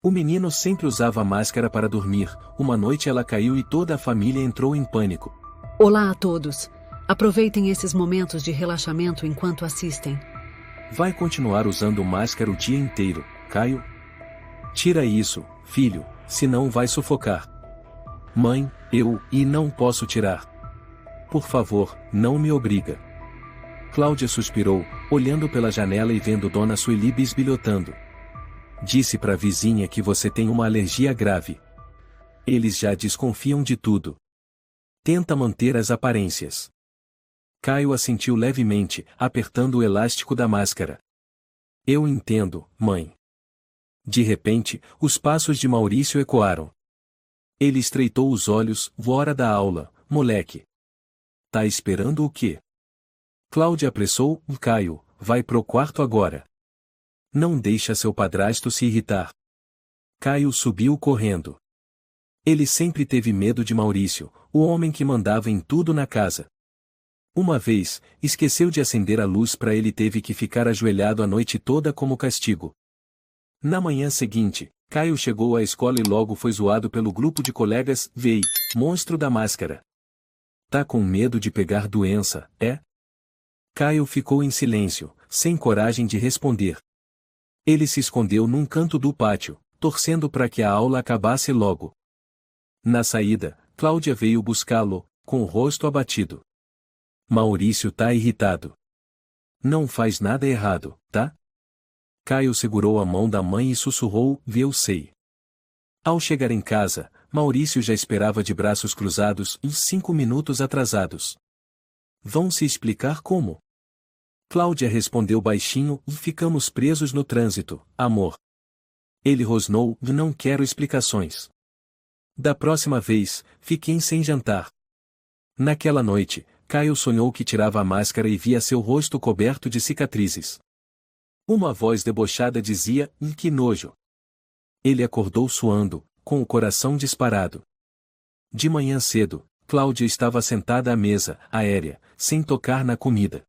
O menino sempre usava máscara para dormir. Uma noite ela caiu e toda a família entrou em pânico. Olá a todos. Aproveitem esses momentos de relaxamento enquanto assistem. Vai continuar usando máscara o dia inteiro, Caio? Tira isso, filho, senão vai sufocar. Mãe, eu não posso tirar. Por favor, não me obriga. Cláudia suspirou, olhando pela janela e vendo Dona Sueli bisbilhotando. Disse para a vizinha que você tem uma alergia grave. Eles já desconfiam de tudo. Tenta manter as aparências. Caio assentiu levemente, apertando o elástico da máscara. Eu entendo, mãe. De repente, os passos de Maurício ecoaram. Ele estreitou os olhos. Hora da aula, moleque. Tá esperando o quê? Cláudia apressou. Caio, vai pro quarto agora. Não deixa seu padrasto se irritar. Caio subiu correndo. Ele sempre teve medo de Maurício, o homem que mandava em tudo na casa. Uma vez, esqueceu de acender a luz para ele teve que ficar ajoelhado a noite toda como castigo. Na manhã seguinte, Caio chegou à escola e logo foi zoado pelo grupo de colegas. Vei, monstro da máscara. Tá com medo de pegar doença, é? Caio ficou em silêncio, sem coragem de responder. Ele se escondeu num canto do pátio, torcendo para que a aula acabasse logo. Na saída, Cláudia veio buscá-lo, com o rosto abatido. Maurício tá irritado. Não faz nada errado, tá? Caio segurou a mão da mãe e sussurrou, eu sei. Ao chegar em casa, Maurício já esperava de braços cruzados, uns 5 minutos atrasados. Vão se explicar como? Cláudia respondeu baixinho, ficamos presos no trânsito, amor. Ele rosnou, não quero explicações. Da próxima vez, fiquem sem jantar. Naquela noite, Caio sonhou que tirava a máscara e via seu rosto coberto de cicatrizes. Uma voz debochada dizia, que nojo. Ele acordou suando, com o coração disparado. De manhã cedo, Cláudia estava sentada à mesa, aérea, sem tocar na comida.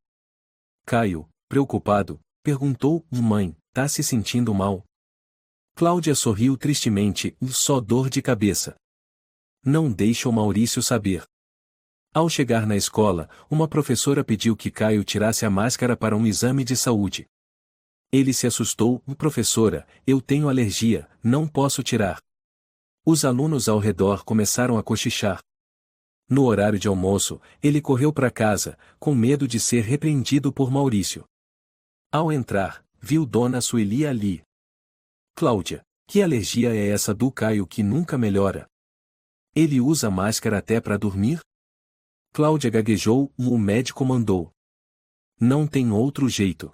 Caio, preocupado, perguntou, mãe, tá se sentindo mal? Cláudia sorriu tristemente, só dor de cabeça. Não deixa o Maurício saber. Ao chegar na escola, uma professora pediu que Caio tirasse a máscara para um exame de saúde. Ele se assustou, professora, eu tenho alergia, não posso tirar. Os alunos ao redor começaram a cochichar. No horário de almoço, ele correu para casa, com medo de ser repreendido por Maurício. Ao entrar, viu Dona Sueli ali. Cláudia, que alergia é essa do Caio que nunca melhora? Ele usa máscara até para dormir? Cláudia gaguejou, o médico mandou. Não tem outro jeito.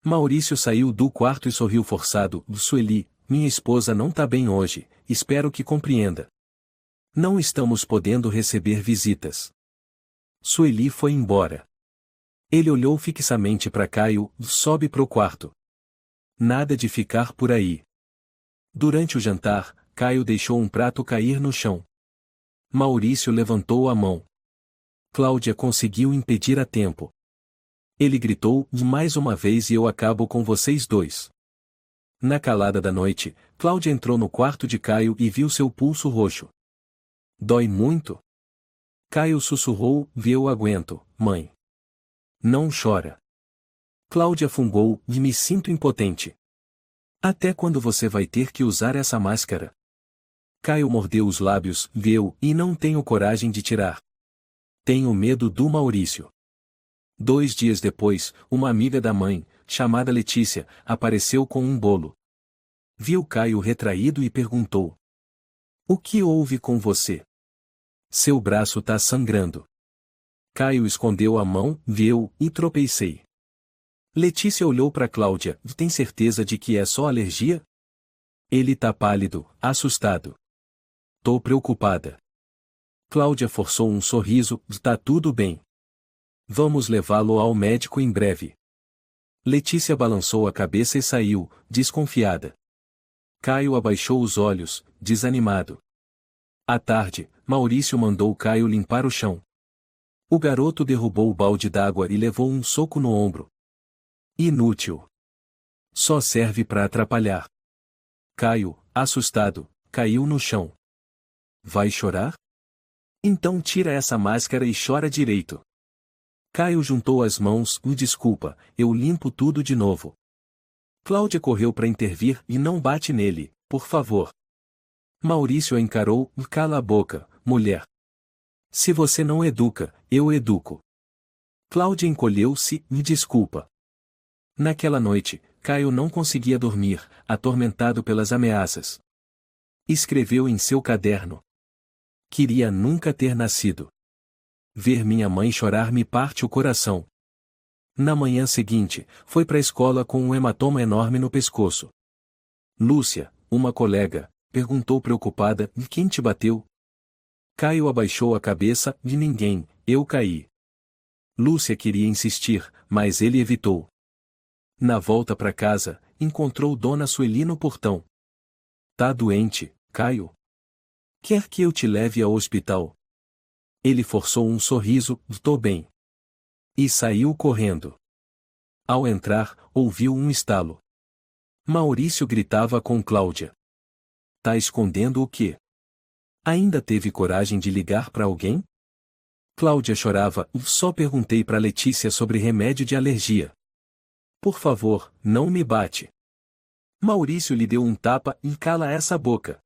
Maurício saiu do quarto e sorriu forçado, Sueli, minha esposa não tá bem hoje, espero que compreenda. Não estamos podendo receber visitas. Sueli foi embora. Ele olhou fixamente para Caio, sobe pro quarto. Nada de ficar por aí. Durante o jantar, Caio deixou um prato cair no chão. Maurício levantou a mão. Cláudia conseguiu impedir a tempo. Ele gritou, mais uma vez e eu acabo com vocês dois. Na calada da noite, Cláudia entrou no quarto de Caio e viu seu pulso roxo. Dói muito? Caio sussurrou, eu aguento, mãe. Não chora. Cláudia fungou, e me sinto impotente. Até quando você vai ter que usar essa máscara? Caio mordeu os lábios, viu, e não tenho coragem de tirar. Tenho medo do Maurício. 2 dias depois, uma amiga da mãe, chamada Letícia, apareceu com um bolo. Viu Caio retraído e perguntou. O que houve com você? Seu braço tá sangrando. Caio escondeu a mão, viu, e tropecei. Letícia olhou para Cláudia, tem certeza de que é só alergia? Ele tá pálido, assustado. Tô preocupada. Cláudia forçou um sorriso, tá tudo bem. Vamos levá-lo ao médico em breve. Letícia balançou a cabeça e saiu, desconfiada. Caio abaixou os olhos, desanimado. À tarde, Maurício mandou Caio limpar o chão. O garoto derrubou o balde d'água e levou um soco no ombro. Inútil. Só serve para atrapalhar. Caio, assustado, caiu no chão. Vai chorar? Então tira essa máscara e chora direito. Caio juntou as mãos. Desculpa, eu limpo tudo de novo. Cláudia correu para intervir. E não bate nele, por favor. Maurício a encarou. Cala a boca, mulher. Se você não educa, eu educo. Cláudia encolheu-se. Desculpa. Naquela noite, Caio não conseguia dormir, atormentado pelas ameaças. Escreveu em seu caderno: queria nunca ter nascido. Ver minha mãe chorar me parte o coração. Na manhã seguinte, foi para a escola com um hematoma enorme no pescoço. Lúcia, uma colega, perguntou preocupada: quem te bateu? Caio abaixou a cabeça: de ninguém, eu caí. Lúcia queria insistir, mas ele evitou. Na volta para casa, encontrou Dona Sueli no portão. Tá doente, Caio? Quer que eu te leve ao hospital? Ele forçou um sorriso: tô bem. E saiu correndo. Ao entrar, ouviu um estalo. Maurício gritava com Cláudia. Tá escondendo o quê? Ainda teve coragem de ligar para alguém? Cláudia chorava: só perguntei para Letícia sobre remédio de alergia. Por favor, não me bate. Maurício lhe deu um tapa. E cala essa boca.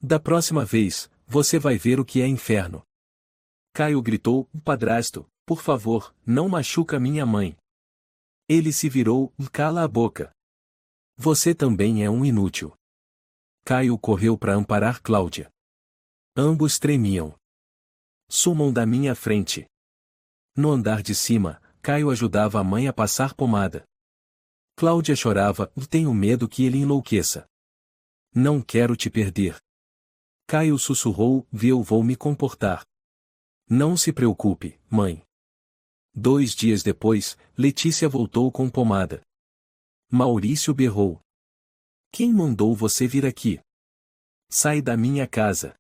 Da próxima vez, você vai ver o que é inferno. Caio gritou: padrasto, por favor, não machuca minha mãe. Ele se virou: cala a boca. Você também é um inútil. Caio correu para amparar Cláudia. Ambos tremiam. Sumam da minha frente. No andar de cima, Caio ajudava a mãe a passar pomada. Cláudia chorava: tenho medo que ele enlouqueça. Não quero te perder. Caio sussurrou: eu vou me comportar. Não se preocupe, mãe. 2 dias depois, Letícia voltou com pomada. Maurício berrou: quem mandou você vir aqui? Sai da minha casa.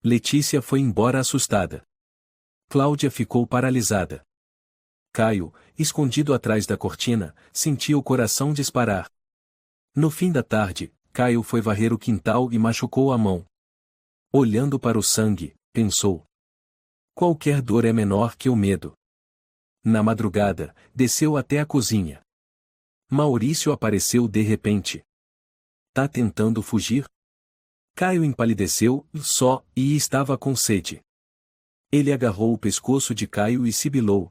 Letícia foi embora assustada. Cláudia ficou paralisada. Caio, escondido atrás da cortina, sentia o coração disparar. No fim da tarde, Caio foi varrer o quintal e machucou a mão. Olhando para o sangue, pensou: qualquer dor é menor que o medo. Na madrugada, desceu até a cozinha. Maurício apareceu de repente. Tá tentando fugir? Caio empalideceu, e estava com sede. Ele agarrou o pescoço de Caio e sibilou: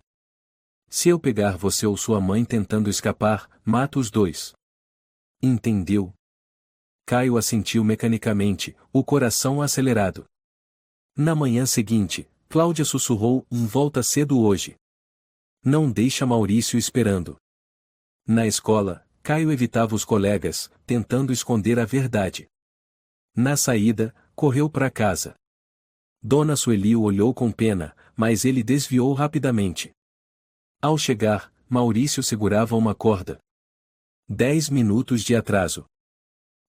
se eu pegar você ou sua mãe tentando escapar, mato os dois. Entendeu? Caio assentiu mecanicamente, o coração acelerado. Na manhã seguinte, Cláudia sussurrou: volta cedo hoje. Não deixa Maurício esperando. Na escola, Caio evitava os colegas, tentando esconder a verdade. Na saída, correu para casa. Dona Sueli o olhou com pena, mas ele desviou rapidamente. Ao chegar, Maurício segurava uma corda. 10 minutos de atraso.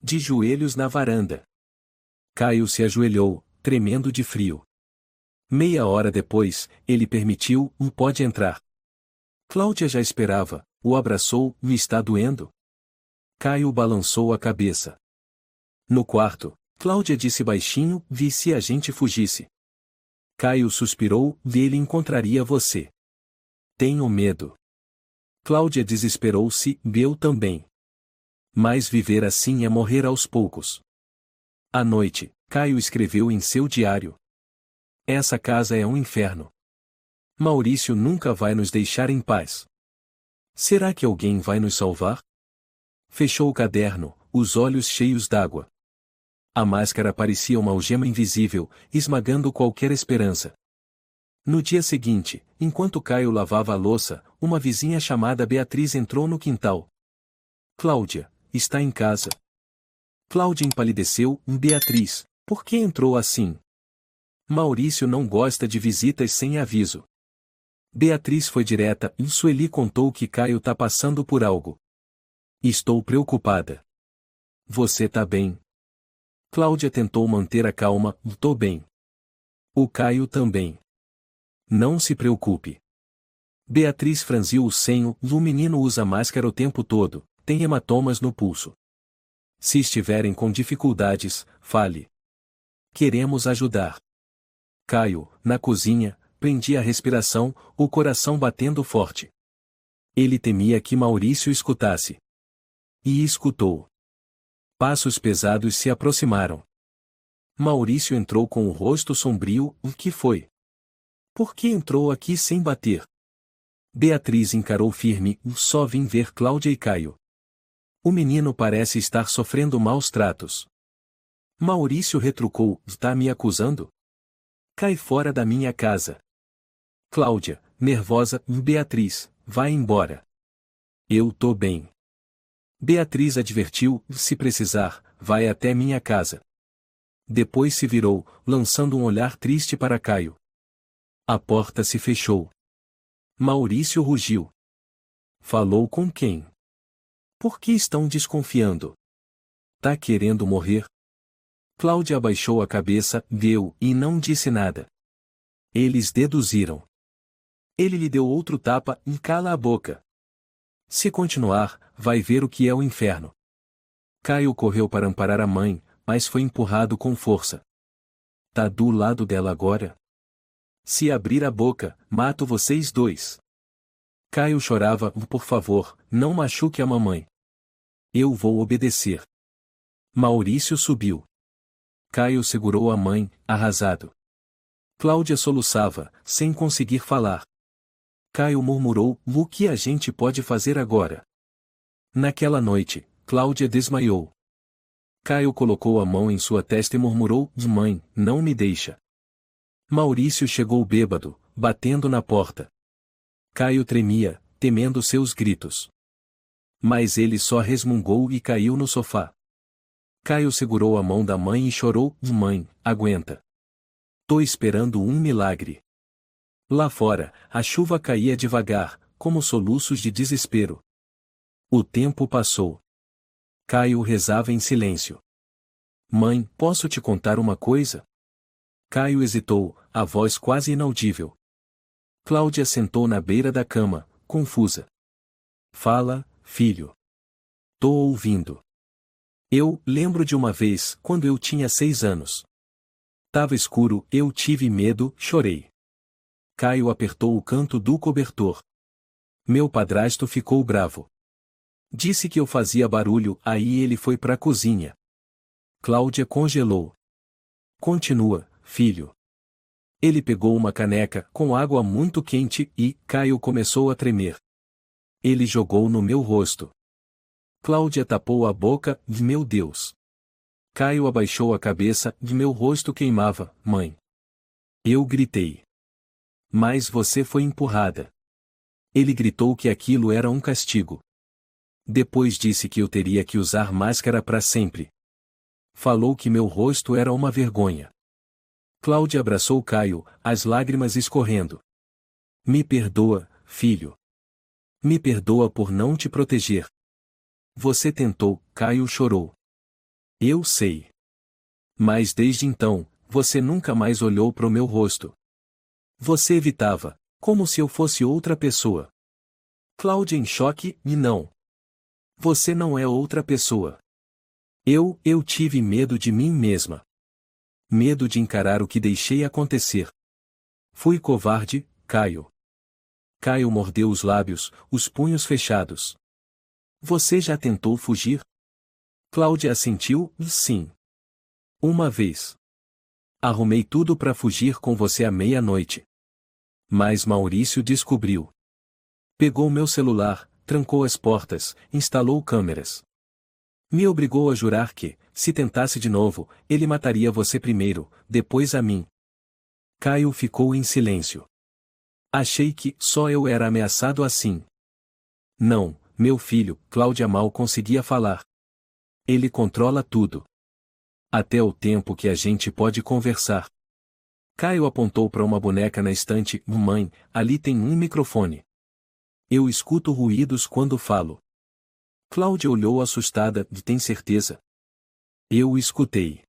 De joelhos na varanda. Caio se ajoelhou, tremendo de frio. Meia hora depois, ele permitiu: pode entrar. Cláudia já esperava, o abraçou: me está doendo? Caio balançou a cabeça. No quarto, Cláudia disse baixinho: vi se a gente fugisse. Caio suspirou: ele encontraria você. Tenho medo. Cláudia desesperou-se: eu também. Mas viver assim é morrer aos poucos. À noite, Caio escreveu em seu diário: essa casa é um inferno. Maurício nunca vai nos deixar em paz. Será que alguém vai nos salvar? Fechou o caderno, os olhos cheios d'água. A máscara parecia uma algema invisível, esmagando qualquer esperança. No dia seguinte, enquanto Caio lavava a louça, uma vizinha chamada Beatriz entrou no quintal. Cláudia, está em casa. Cláudia empalideceu: Beatriz, por que entrou assim? Maurício não gosta de visitas sem aviso. Beatriz foi direta: Sueli contou que Caio tá passando por algo. Estou preocupada. Você tá bem? Cláudia tentou manter a calma: tô bem. O Caio também. Não se preocupe. Beatriz franziu o senho: o menino usa máscara o tempo todo, tem hematomas no pulso. Se estiverem com dificuldades, fale. Queremos ajudar. Caio, na cozinha, prendia a respiração, o coração batendo forte. Ele temia que Maurício escutasse. E escutou. Passos pesados se aproximaram. Maurício entrou com o rosto sombrio. O que foi? Por que entrou aqui sem bater? Beatriz encarou firme. Só vim ver Cláudia e Caio. O menino parece estar sofrendo maus tratos. Maurício retrucou. Está me acusando? Cai fora da minha casa. Cláudia, nervosa. Beatriz, vai embora. Eu tô bem. Beatriz advertiu. Se precisar, vai até minha casa. Depois se virou, lançando um olhar triste para Caio. A porta se fechou. Maurício rugiu. Falou com quem? Por que estão desconfiando? Tá querendo morrer? Cláudia abaixou a cabeça, deu, e não disse nada. Eles deduziram. Ele lhe deu outro tapa, e cala a boca. Se continuar, vai ver o que é o inferno. Caio correu para amparar a mãe, mas foi empurrado com força. Tá do lado dela agora? Se abrir a boca, mato vocês dois. Caio chorava. Por favor, não machuque a mamãe. Eu vou obedecer. Maurício subiu. Caio segurou a mãe, arrasado. Cláudia soluçava, sem conseguir falar. Caio murmurou. O que a gente pode fazer agora? Naquela noite, Cláudia desmaiou. Caio colocou a mão em sua testa e murmurou. Mãe, não me deixa. Maurício chegou bêbado, batendo na porta. Caio tremia, temendo seus gritos. Mas ele só resmungou e caiu no sofá. Caio segurou a mão da mãe e chorou. Mãe, aguenta. Tô esperando um milagre. Lá fora, a chuva caía devagar, como soluços de desespero. O tempo passou. Caio rezava em silêncio. Mãe, posso te contar uma coisa? Caio hesitou, a voz quase inaudível. Cláudia sentou na beira da cama, confusa. Fala, filho. Tô ouvindo. Eu lembro de uma vez, quando eu tinha 6 anos. Tava escuro, eu tive medo, chorei. Caio apertou o canto do cobertor. Meu padrasto ficou bravo. Disse que eu fazia barulho, aí ele foi pra cozinha. Cláudia congelou. Continua, filho. Ele pegou uma caneca com água muito quente e Caio começou a tremer. Ele jogou no meu rosto. Cláudia tapou a boca. Meu Deus. Caio abaixou a cabeça. Meu rosto queimava. Mãe. Eu gritei. Mas você foi empurrada. Ele gritou que aquilo era um castigo. Depois disse que eu teria que usar máscara para sempre. Falou que meu rosto era uma vergonha. Cláudia abraçou Caio, as lágrimas escorrendo. Me perdoa, filho. Me perdoa por não te proteger. Você tentou, Caio chorou. Eu sei. Mas desde então, você nunca mais olhou pro meu rosto. Você evitava, como se eu fosse outra pessoa. Cláudia em choque, e não. Você não é outra pessoa. Eu tive medo de mim mesma. Medo de encarar o que deixei acontecer. Fui covarde, Caio. Caio mordeu os lábios, os punhos fechados. Você já tentou fugir? Cláudia assentiu, sim. Uma vez. Arrumei tudo para fugir com você à meia-noite. Mas Maurício descobriu. Pegou meu celular, trancou as portas, instalou câmeras. Me obrigou a jurar que, se tentasse de novo, ele mataria você primeiro, depois a mim. Caio ficou em silêncio. Achei que só eu era ameaçado assim. Não, meu filho, Cláudia mal conseguia falar. Ele controla tudo. Até o tempo que a gente pode conversar. Caio apontou para uma boneca na estante. Mãe, ali tem um microfone. Eu escuto ruídos quando falo. Cláudia olhou assustada. Tem certeza? Eu escutei.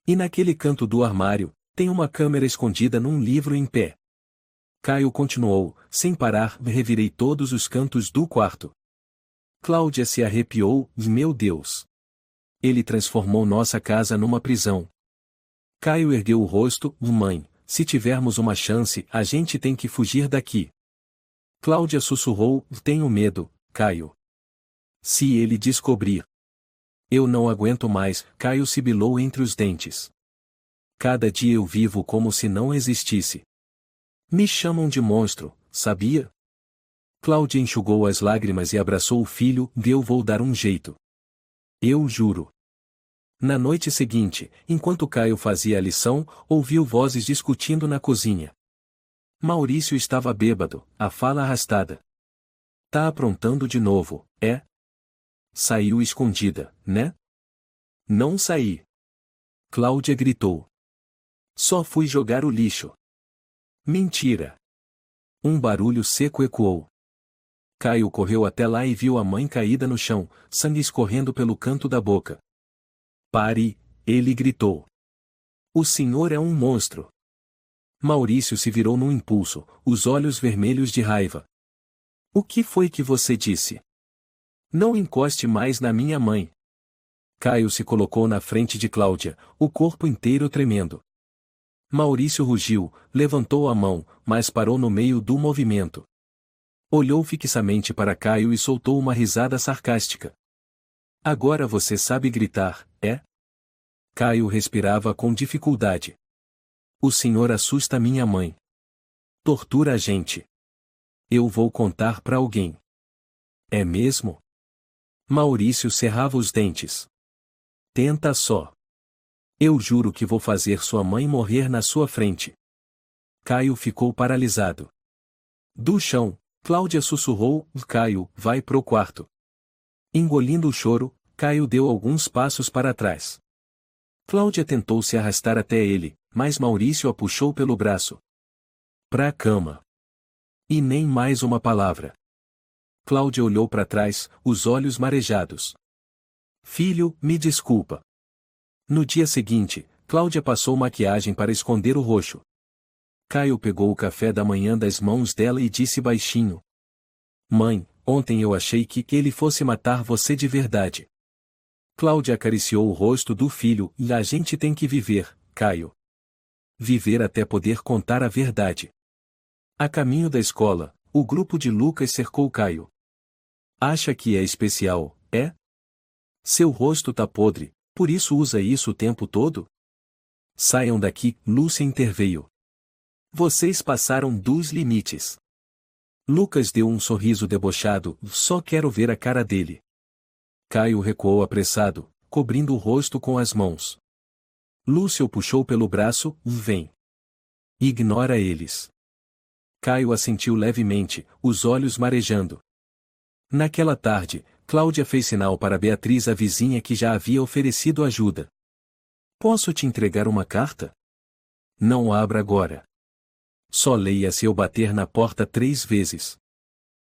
E naquele canto do armário, tem uma câmera escondida num livro em pé. Caio continuou, sem parar. Revirei todos os cantos do quarto. Cláudia se arrepiou. Meu Deus. Ele transformou nossa casa numa prisão. Caio ergueu o rosto. Mãe, se tivermos uma chance, a gente tem que fugir daqui. Cláudia sussurrou. Tenho medo, Caio. Se ele descobrir. Eu não aguento mais, Caio sibilou entre os dentes. Cada dia eu vivo como se não existisse. Me chamam de monstro, sabia? Cláudia enxugou as lágrimas e abraçou o filho. Eu vou dar um jeito. Eu juro. Na noite seguinte, enquanto Caio fazia a lição, ouviu vozes discutindo na cozinha. Maurício estava bêbado, a fala arrastada. Tá aprontando de novo, é? Saiu escondida, né? Não saí. Cláudia gritou. Só fui jogar o lixo. Mentira. Um barulho seco ecoou. Caio correu até lá e viu a mãe caída no chão, sangue escorrendo pelo canto da boca. Pare, ele gritou. O senhor é um monstro. Maurício se virou num impulso, os olhos vermelhos de raiva. O que foi que você disse? Não encoste mais na minha mãe. Caio se colocou na frente de Cláudia, o corpo inteiro tremendo. Maurício rugiu, levantou a mão, mas parou no meio do movimento. Olhou fixamente para Caio e soltou uma risada sarcástica. Agora você sabe gritar, é? Caio respirava com dificuldade. O senhor assusta minha mãe. Tortura a gente. Eu vou contar para alguém. É mesmo? Maurício cerrava os dentes. Tenta só. Eu juro que vou fazer sua mãe morrer na sua frente. Caio ficou paralisado. Do chão, Cláudia sussurrou. Caio, vai pro quarto. Engolindo o choro, Caio deu alguns passos para trás. Cláudia tentou se arrastar até ele, mas Maurício a puxou pelo braço. Pra cama. E nem mais uma palavra. Cláudia olhou para trás, os olhos marejados. Filho, me desculpa. No dia seguinte, Cláudia passou maquiagem para esconder o roxo. Caio pegou o café da manhã das mãos dela e disse baixinho. Mãe, ontem eu achei que ele fosse matar você de verdade. Cláudia acariciou o rosto do filho. E a gente tem que viver, Caio. Viver até poder contar a verdade. A caminho da escola, o grupo de Lucas cercou Caio. Acha que é especial, é? Seu rosto tá podre, por isso usa isso o tempo todo? Saiam daqui, Lúcia interveio. Vocês passaram dos limites. Lucas deu um sorriso debochado. Só quero ver a cara dele. Caio recuou apressado, cobrindo o rosto com as mãos. Lúcia o puxou pelo braço. Vem. Ignora eles. Caio assentiu levemente, os olhos marejando. Naquela tarde, Cláudia fez sinal para Beatriz, a vizinha que já havia oferecido ajuda. Posso te entregar uma carta? Não abra agora. Só leia se eu bater na porta 3 vezes.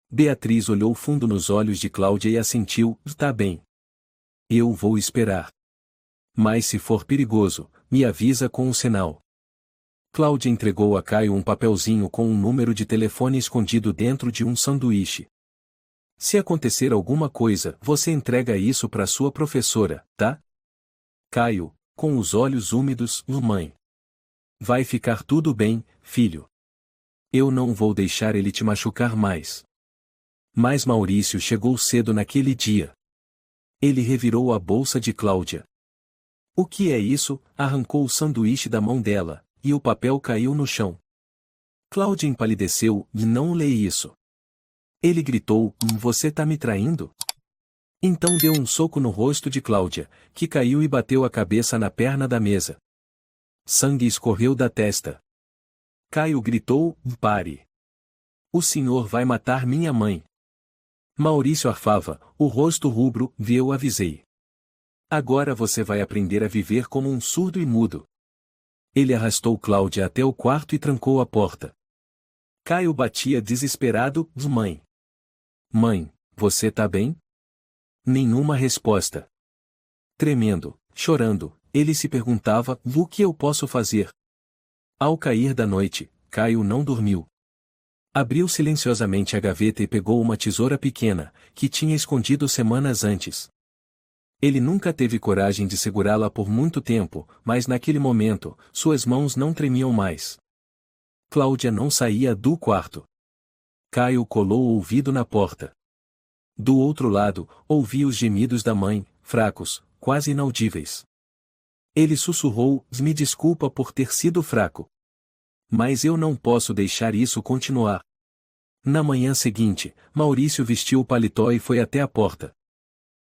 Beatriz olhou fundo nos olhos de Cláudia e assentiu. Tá bem. Eu vou esperar. Mas se for perigoso, me avisa com um sinal. Cláudia entregou a Caio um papelzinho com um número de telefone escondido dentro de um sanduíche. Se acontecer alguma coisa, você entrega isso para sua professora, tá? Caio, com os olhos úmidos. Mãe. Vai ficar tudo bem, filho. Eu não vou deixar ele te machucar mais. Mas Maurício chegou cedo naquele dia. Ele revirou a bolsa de Cláudia. O que é isso? Arrancou o sanduíche da mão dela, e o papel caiu no chão. Cláudia empalideceu. Não lê isso. Ele gritou. Você tá me traindo? Então deu um soco no rosto de Cláudia, que caiu e bateu a cabeça na perna da mesa. Sangue escorreu da testa. Caio gritou. Pare. O senhor vai matar minha mãe. Maurício arfava, o rosto rubro. Eu avisei. Agora você vai aprender a viver como um surdo e mudo. Ele arrastou Cláudia até o quarto e trancou a porta. Caio batia desesperado. Mãe. Mãe, você tá bem? Nenhuma resposta. Tremendo, chorando, ele se perguntava: o que eu posso fazer? Ao cair da noite, Caio não dormiu. Abriu silenciosamente a gaveta e pegou uma tesoura pequena, que tinha escondido semanas antes. Ele nunca teve coragem de segurá-la por muito tempo, mas naquele momento, suas mãos não tremiam mais. Cláudia não saía do quarto. Caio colou o ouvido na porta. Do outro lado, ouvia os gemidos da mãe, fracos, quase inaudíveis. Ele sussurrou: "Me desculpa por ter sido fraco. Mas eu não posso deixar isso continuar." Na manhã seguinte, Maurício vestiu o paletó e foi até a porta.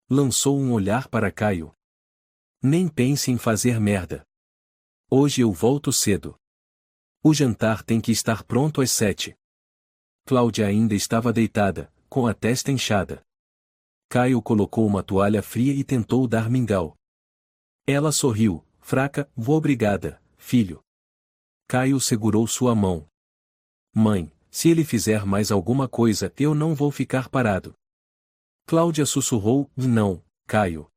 Lançou um olhar para Caio. "Nem pense em fazer merda. Hoje eu volto cedo. O jantar tem que estar pronto às 7. Cláudia ainda estava deitada, com a testa inchada. Caio colocou uma toalha fria e tentou dar mingau. Ela sorriu, fraca: "Vou obrigada, filho." Caio segurou sua mão. "Mãe, se ele fizer mais alguma coisa, eu não vou ficar parado." Cláudia sussurrou: "Não, Caio.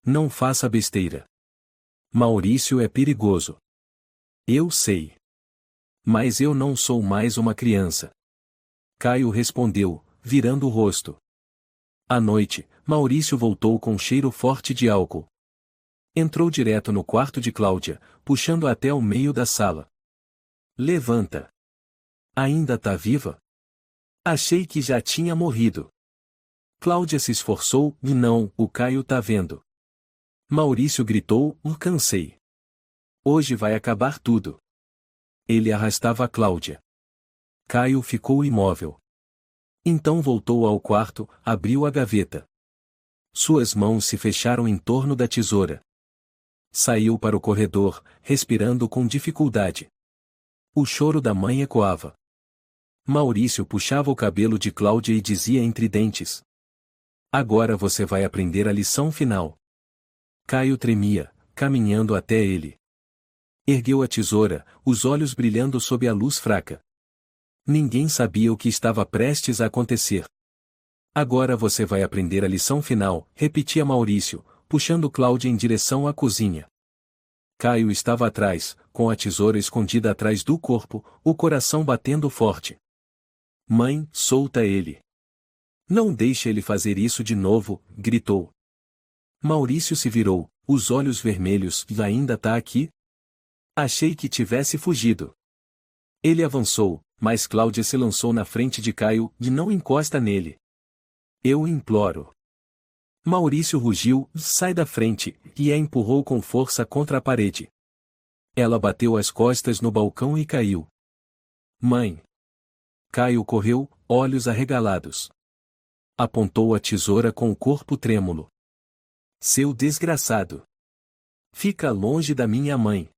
Não faça besteira. Maurício é perigoso." "Eu sei. Mas eu não sou mais uma criança." Caio respondeu, virando o rosto. À noite, Maurício voltou com um cheiro forte de álcool. Entrou direto no quarto de Cláudia, puxando-a até o meio da sala. "Levanta. Ainda tá viva? Achei que já tinha morrido." Cláudia se esforçou: "Não, o Caio tá vendo." Maurício gritou: Cansei. Hoje vai acabar tudo." Ele arrastava Cláudia. Caio ficou imóvel. Então voltou ao quarto, abriu a gaveta. Suas mãos se fecharam em torno da tesoura. Saiu para o corredor, respirando com dificuldade. O choro da mãe ecoava. Maurício puxava o cabelo de Cláudia e dizia entre dentes: "Agora você vai aprender a lição final." Caio tremia, caminhando até ele. Ergueu a tesoura, os olhos brilhando sob a luz fraca. Ninguém sabia o que estava prestes a acontecer. "Agora você vai aprender a lição final", repetia Maurício, puxando Cláudia em direção à cozinha. Caio estava atrás, com a tesoura escondida atrás do corpo, o coração batendo forte. "Mãe, solta ele. Não deixe ele fazer isso de novo", gritou. Maurício se virou, os olhos vermelhos: "Ainda tá aqui? Achei que tivesse fugido." Ele avançou, mas Cláudia se lançou na frente de Caio: "Não encosta nele. Eu imploro." Maurício rugiu: "Sai da frente", e a empurrou com força contra a parede. Ela bateu as costas no balcão e caiu. "Mãe!" Caio correu, olhos arregalados. Apontou a tesoura com o corpo trêmulo. "Seu desgraçado! Fica longe da minha mãe."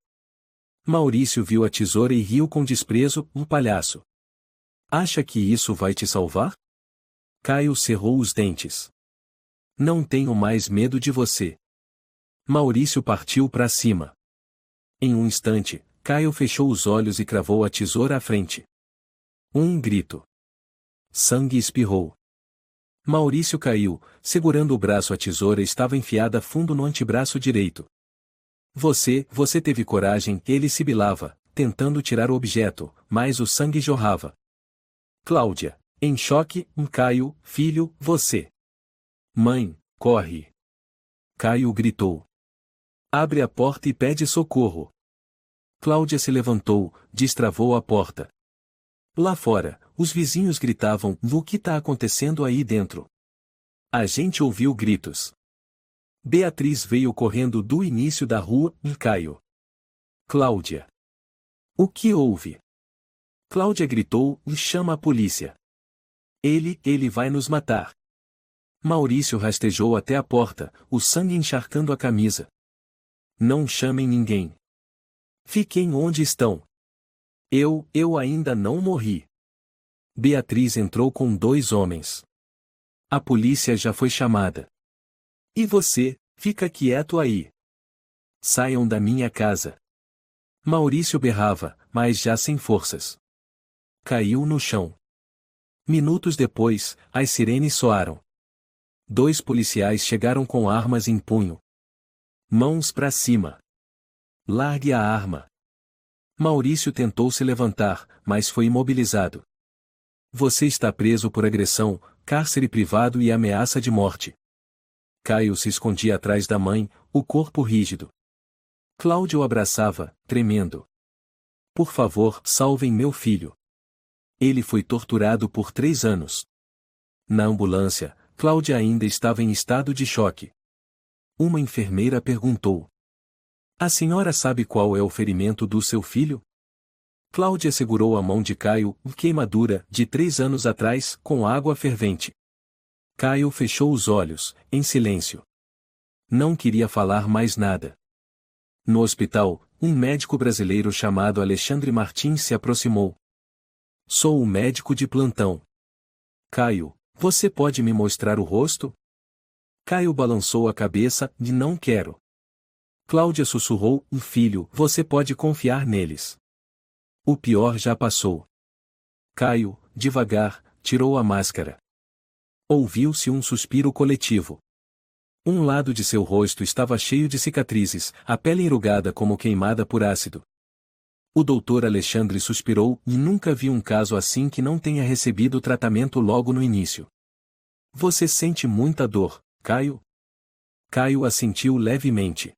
Maurício viu a tesoura e riu com desprezo: "Palhaço! Acha que isso vai te salvar?" Caio cerrou os dentes. "Não tenho mais medo de você." Maurício partiu para cima. Em um instante, Caio fechou os olhos e cravou a tesoura à frente. Um grito. Sangue espirrou. Maurício caiu, segurando o braço. A tesoura estava enfiada fundo no antebraço direito. Você teve coragem", ele sibilava, tentando tirar o objeto, mas o sangue jorrava. Cláudia, em choque: "Caio, filho, você." "Mãe, corre." Caio gritou. "Abre a porta e pede socorro." Cláudia se levantou, destravou a porta. Lá fora, os vizinhos gritavam: "O que tá acontecendo aí dentro?" A gente ouviu gritos. Beatriz veio correndo do início da rua: "Caio." "Cláudia." "O que houve?" Cláudia gritou: "Chama a polícia. Ele vai nos matar." Maurício rastejou até a porta, o sangue encharcando a camisa. "Não chamem ninguém. Fiquem onde estão. Eu ainda não morri." Beatriz entrou com 2 homens. "A polícia já foi chamada. E você, fica quieto aí. Saiam da minha casa." Maurício berrava, mas já sem forças. Caiu no chão. Minutos depois, as sirenes soaram. 2 policiais chegaram com armas em punho. "Mãos pra cima. Largue a arma." Maurício tentou se levantar, mas foi imobilizado. "Você está preso por agressão, cárcere privado e ameaça de morte." Caio se escondia atrás da mãe, o corpo rígido. Cláudia o abraçava, tremendo. Por favor, salvem meu filho. Ele foi torturado por 3 anos. Na ambulância, Cláudia ainda estava em estado de choque. Uma enfermeira perguntou: "A senhora sabe qual é o ferimento do seu filho?" Cláudia segurou a mão de Caio, queimadura, de 3 anos atrás, com água fervente. Caio fechou os olhos, em silêncio. Não queria falar mais nada. No hospital, um médico brasileiro chamado Alexandre Martins se aproximou. "Sou o médico de plantão. Caio, você pode me mostrar o rosto?" Caio balançou a cabeça, e "não quero." Cláudia sussurrou: "Filho, você pode confiar neles. O pior já passou." Caio, devagar, tirou a máscara. Ouviu-se um suspiro coletivo. Um lado de seu rosto estava cheio de cicatrizes, a pele enrugada como queimada por ácido. O doutor Alexandre suspirou: "E nunca vi um caso assim que não tenha recebido tratamento logo no início." "Você sente muita dor, Caio?" Caio assentiu levemente.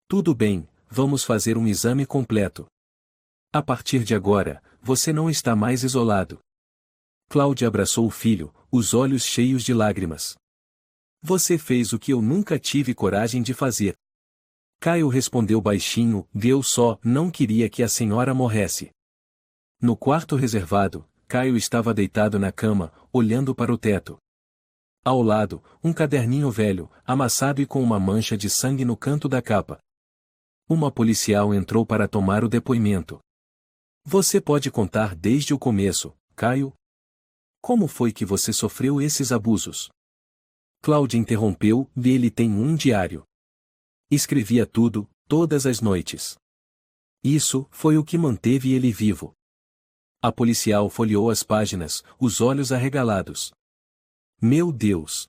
"Tudo bem, vamos fazer um exame completo. A partir de agora, você não está mais isolado." Cláudia abraçou o filho, os olhos cheios de lágrimas. "Você fez o que eu nunca tive coragem de fazer." Caio respondeu baixinho: "Eu só não queria que a senhora morresse." No quarto reservado, Caio estava deitado na cama, olhando para o teto. Ao lado, um caderninho velho, amassado e com uma mancha de sangue no canto da capa. Uma policial entrou para tomar o depoimento. "Você pode contar desde o começo, Caio? Como foi que você sofreu esses abusos?" Cláudia interrompeu: "Ele tem um diário. Escrevia tudo, todas as noites. Isso foi o que manteve ele vivo." A policial folheou as páginas, os olhos arregalados. "Meu Deus!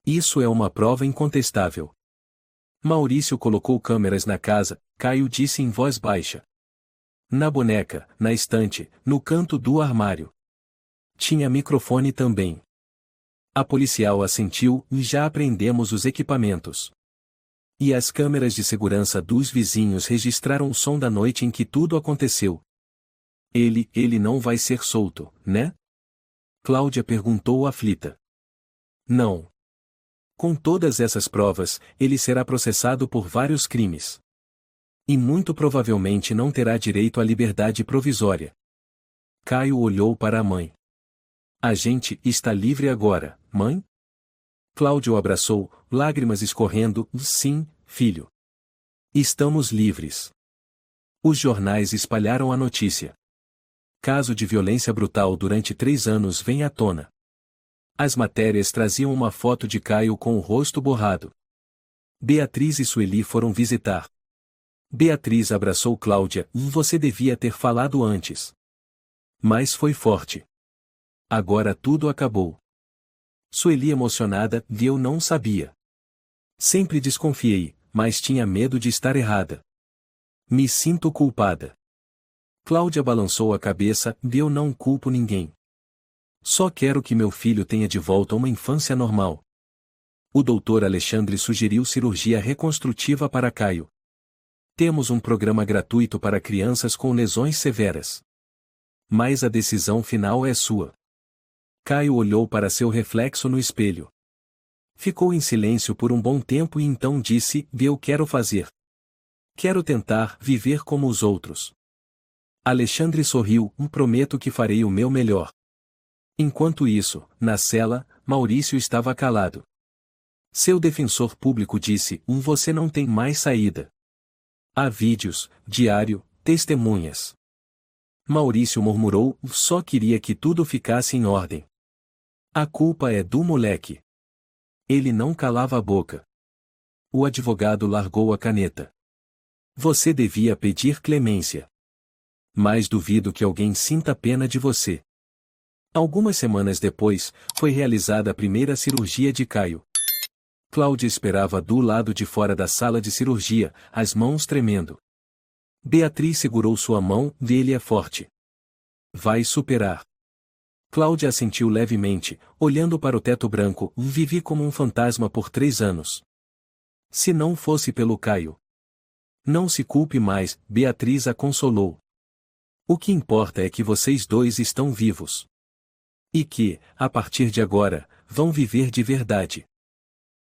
Isso é uma prova incontestável." Maurício colocou câmeras na casa, Caio disse em voz baixa. "Na boneca, na estante, no canto do armário. Tinha microfone também." A policial assentiu: "E já apreendemos os equipamentos. E as câmeras de segurança dos vizinhos registraram o som da noite em que tudo aconteceu." Ele não vai ser solto, né?" Cláudia perguntou aflita. "Não. Com todas essas provas, ele será processado por vários crimes. E muito provavelmente não terá direito à liberdade provisória." Caio olhou para a mãe. "A gente está livre agora, mãe?" Cláudia o abraçou, lágrimas escorrendo: "Sim, filho. Estamos livres." Os jornais espalharam a notícia. Caso de violência brutal durante 3 anos vem à tona. As matérias traziam uma foto de Caio com o rosto borrado. Beatriz e Sueli foram visitar. Beatriz abraçou Cláudia: "Você devia ter falado antes." Mas foi forte. "Agora tudo acabou." Sueli emocionada: "Eu não sabia. Sempre desconfiei, mas tinha medo de estar errada. Me sinto culpada." Cláudia balançou a cabeça: "Eu não culpo ninguém. Só quero que meu filho tenha de volta uma infância normal." O doutor Alexandre sugeriu cirurgia reconstrutiva para Caio. "Temos um programa gratuito para crianças com lesões severas. Mas a decisão final é sua." Caio olhou para seu reflexo no espelho. Ficou em silêncio por um bom tempo e então disse: "Eu quero fazer. Quero tentar viver como os outros." Alexandre sorriu: "Prometo que farei o meu melhor." Enquanto isso, na cela, Maurício estava calado. Seu defensor público disse: Você não tem mais saída. Há vídeos, diário, testemunhas." Maurício murmurou: "Só queria que tudo ficasse em ordem." "A culpa é do moleque." Ele não calava a boca. O advogado largou a caneta. "Você devia pedir clemência. Mas duvido que alguém sinta pena de você." Algumas semanas depois, foi realizada a primeira cirurgia de Caio. Cláudia esperava do lado de fora da sala de cirurgia, as mãos tremendo. Beatriz segurou sua mão: "Ele é forte. Vai superar." Cláudia assentiu levemente, olhando para o teto branco. Vivi como um fantasma por 3 anos. Se não fosse pelo Caio. Não se culpe mais, Beatriz a consolou. O que importa é que vocês dois estão vivos. E que, a partir de agora, vão viver de verdade.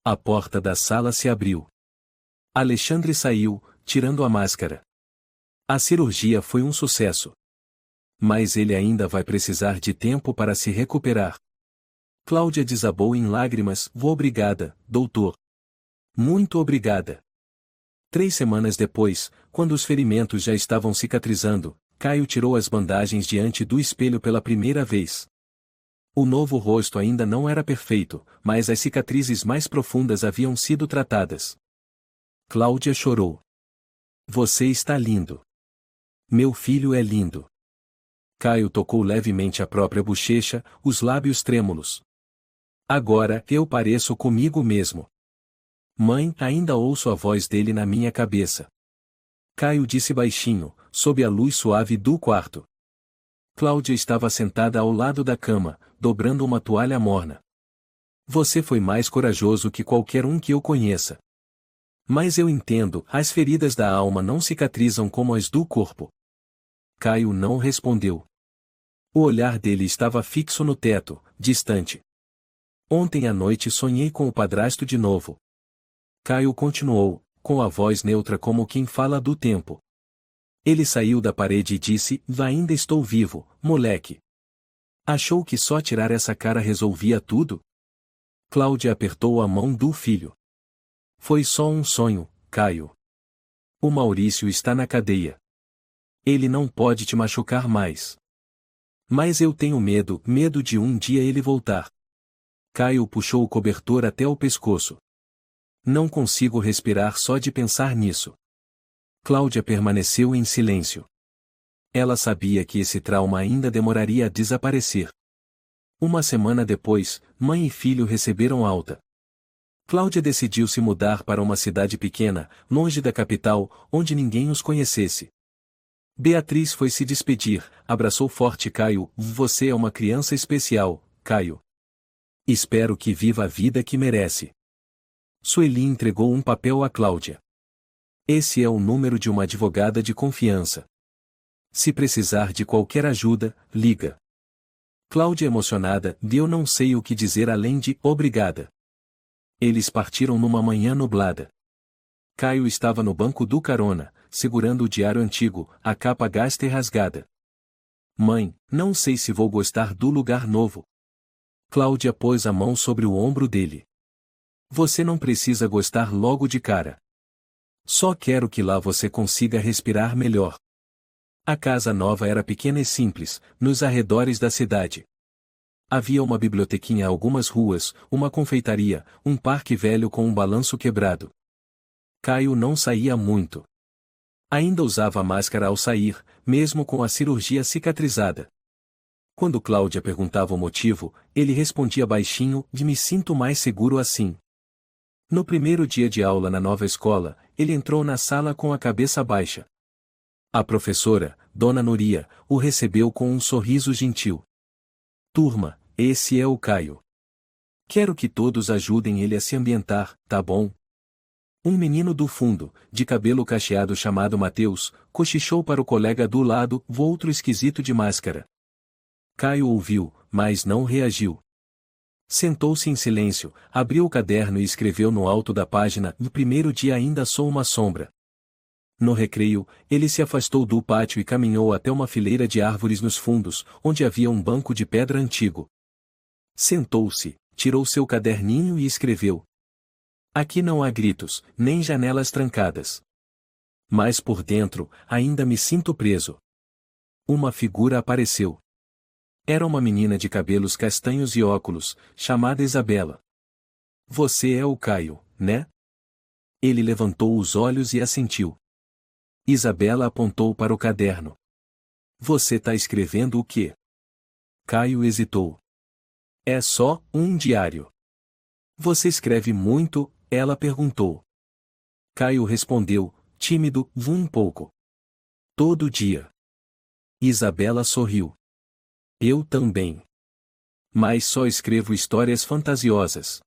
A porta da sala se abriu. Alexandre saiu, tirando a máscara. A cirurgia foi um sucesso. Mas ele ainda vai precisar de tempo para se recuperar. Cláudia desabou em lágrimas. Obrigada, doutor. Muito obrigada. 3 semanas depois, quando os ferimentos já estavam cicatrizando, Caio tirou as bandagens diante do espelho pela primeira vez. O novo rosto ainda não era perfeito, mas as cicatrizes mais profundas haviam sido tratadas. Cláudia chorou. Você está lindo. Meu filho é lindo. Caio tocou levemente a própria bochecha, os lábios trêmulos. Agora eu pareço comigo mesmo. Mãe, ainda ouço a voz dele na minha cabeça. Caio disse baixinho, sob a luz suave do quarto. Cláudia estava sentada ao lado da cama, dobrando uma toalha morna. Você foi mais corajoso que qualquer um que eu conheça. Mas eu entendo, as feridas da alma não cicatrizam como as do corpo. Caio não respondeu. O olhar dele estava fixo no teto, distante. Ontem à noite sonhei com o padrasto de novo. Caio continuou, com a voz neutra como quem fala do tempo. Ele saiu da parede e disse: ainda estou vivo, moleque. Achou que só tirar essa cara resolvia tudo? Cláudia apertou a mão do filho. Foi só um sonho, Caio. O Maurício está na cadeia. Ele não pode te machucar mais. Mas eu tenho medo de um dia ele voltar. Caio puxou o cobertor até o pescoço. Não consigo respirar só de pensar nisso. Cláudia permaneceu em silêncio. Ela sabia que esse trauma ainda demoraria a desaparecer. 1 semana depois, mãe e filho receberam alta. Cláudia decidiu se mudar para uma cidade pequena, longe da capital, onde ninguém os conhecesse. Beatriz foi se despedir, abraçou forte Caio. Você é uma criança especial, Caio. Espero que viva a vida que merece. Sueli entregou um papel a Cláudia. Esse é o número de uma advogada de confiança. Se precisar de qualquer ajuda, liga. Cláudia emocionada, eu não sei o que dizer além de obrigada. Eles partiram numa manhã nublada. Caio estava no banco do carona, segurando o diário antigo, a capa gasta e rasgada. Mãe, não sei se vou gostar do lugar novo. Cláudia pôs a mão sobre o ombro dele. Você não precisa gostar logo de cara. Só quero que lá você consiga respirar melhor. A casa nova era pequena e simples, nos arredores da cidade. Havia uma bibliotequinha a algumas ruas, uma confeitaria, um parque velho com um balanço quebrado. Caio não saía muito. Ainda usava máscara ao sair, mesmo com a cirurgia cicatrizada. Quando Cláudia perguntava o motivo, ele respondia baixinho: me sinto mais seguro assim. No primeiro dia de aula na nova escola, ele entrou na sala com a cabeça baixa. A professora, Dona Nuria, o recebeu com um sorriso gentil. Turma, esse é o Caio. Quero que todos ajudem ele a se ambientar, tá bom? Um menino do fundo, de cabelo cacheado chamado Mateus, cochichou para o colega do lado, outro esquisito de máscara. Caio ouviu, mas não reagiu. Sentou-se em silêncio, abriu o caderno e escreveu no alto da página: no primeiro dia ainda sou uma sombra. No recreio, ele se afastou do pátio e caminhou até uma fileira de árvores nos fundos, onde havia um banco de pedra antigo. Sentou-se, tirou seu caderninho e escreveu: aqui não há gritos, nem janelas trancadas. Mas por dentro, ainda me sinto preso. Uma figura apareceu. Era uma menina de cabelos castanhos e óculos, chamada Isabela. Você é o Caio, né? Ele levantou os olhos e assentiu. Isabela apontou para o caderno. Você tá escrevendo o quê? Caio hesitou. É só um diário. Você escreve muito? Ela perguntou. Caio respondeu, tímido, um pouco. Todo dia. Isabela sorriu. Eu também. Mas só escrevo histórias fantasiosas.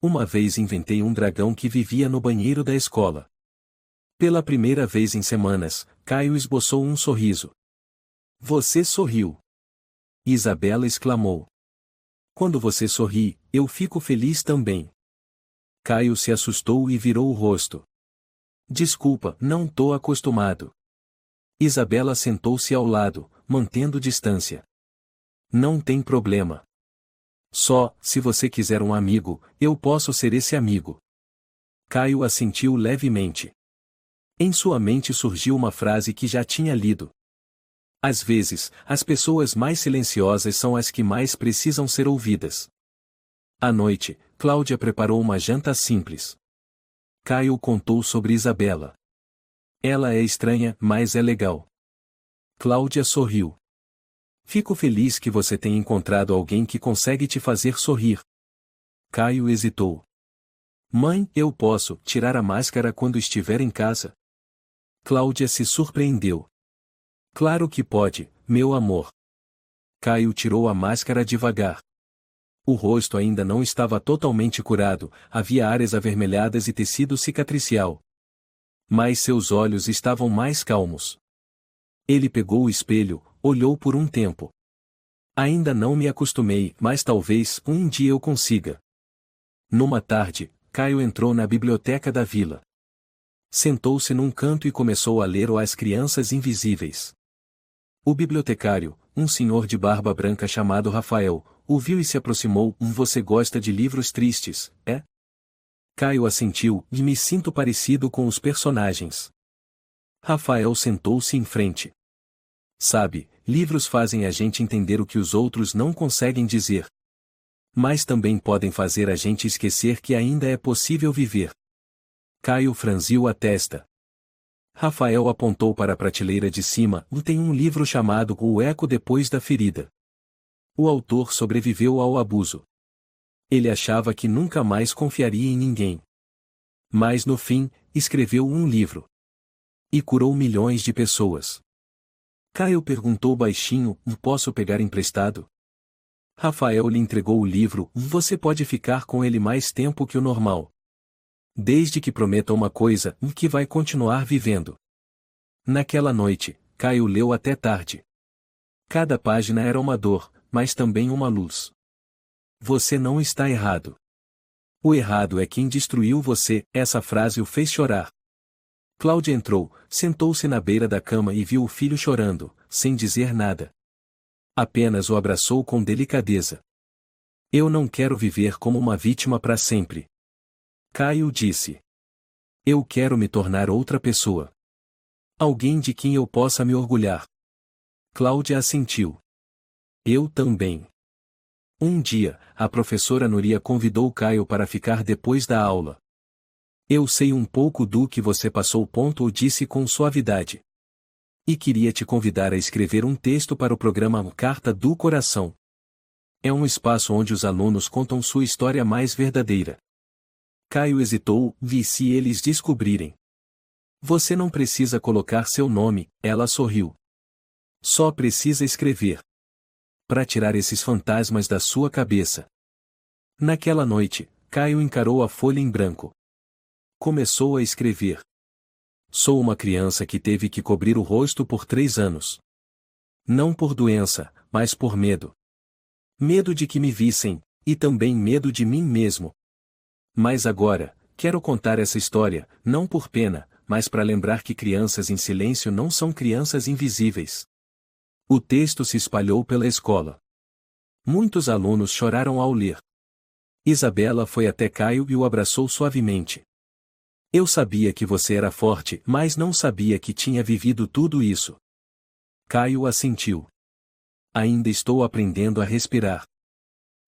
Uma vez inventei um dragão que vivia no banheiro da escola. Pela primeira vez em semanas, Caio esboçou um sorriso. Você sorriu. Isabela exclamou. Quando você sorri, eu fico feliz também. Caio se assustou e virou o rosto. Desculpa, não tô acostumado. Isabela sentou-se ao lado, mantendo distância. Não tem problema. Só, se você quiser um amigo, eu posso ser esse amigo. Caio assentiu levemente. Em sua mente surgiu uma frase que já tinha lido. Às vezes, as pessoas mais silenciosas são as que mais precisam ser ouvidas. À noite, Cláudia preparou uma janta simples. Caio contou sobre Isabela. Ela é estranha, mas é legal. Cláudia sorriu. Fico feliz que você tenha encontrado alguém que consegue te fazer sorrir. Caio hesitou. Mãe, eu posso tirar a máscara quando estiver em casa? Cláudia se surpreendeu. Claro que pode, meu amor. Caio tirou a máscara devagar. O rosto ainda não estava totalmente curado, havia áreas avermelhadas e tecido cicatricial. Mas seus olhos estavam mais calmos. Ele pegou o espelho, olhou por um tempo. Ainda não me acostumei, mas talvez um dia eu consiga. Numa tarde, Caio entrou na biblioteca da vila. Sentou-se num canto e começou a ler o As Crianças Invisíveis. O bibliotecário, um senhor de barba branca chamado Rafael, o viu e se aproximou. Você gosta de livros tristes, é? Caio assentiu, e me sinto parecido com os personagens. Rafael sentou-se em frente. Sabe, livros fazem a gente entender o que os outros não conseguem dizer. Mas também podem fazer a gente esquecer que ainda é possível viver. Caio franziu a testa. Rafael apontou para a prateleira de cima. Tem um livro chamado O Eco Depois da Ferida. O autor sobreviveu ao abuso. Ele achava que nunca mais confiaria em ninguém. Mas no fim, escreveu um livro. E curou milhões de pessoas. Caio perguntou baixinho: posso pegar emprestado? Rafael lhe entregou o livro. Você pode ficar com ele mais tempo que o normal. Desde que prometa uma coisa, que vai continuar vivendo. Naquela noite, Caio leu até tarde. Cada página era uma dor, mas também uma luz. Você não está errado. O errado é quem destruiu você. Essa frase o fez chorar. Cláudia entrou, sentou-se na beira da cama e viu o filho chorando, sem dizer nada. Apenas o abraçou com delicadeza. Eu não quero viver como uma vítima para sempre. Caio disse. Eu quero me tornar outra pessoa. Alguém de quem eu possa me orgulhar. Cláudia assentiu. Eu também. Um dia, a professora Núria convidou Caio para ficar depois da aula. Eu sei um pouco do que você passou. Disse com suavidade. E queria te convidar a escrever um texto para o programa Carta do Coração. É um espaço onde os alunos contam sua história mais verdadeira. Caio hesitou, e se eles descobrirem? Você não precisa colocar seu nome, ela sorriu. Só precisa escrever. Para tirar esses fantasmas da sua cabeça. Naquela noite, Caio encarou a folha em branco. Começou a escrever. Sou uma criança que teve que cobrir o rosto por 3 anos. Não por doença, mas por medo. Medo de que me vissem, e também medo de mim mesmo. Mas agora, quero contar essa história, não por pena, mas para lembrar que crianças em silêncio não são crianças invisíveis. O texto se espalhou pela escola. Muitos alunos choraram ao ler. Isabela foi até Caio e o abraçou suavemente. Eu sabia que você era forte, mas não sabia que tinha vivido tudo isso. Caio assentiu. Ainda estou aprendendo a respirar.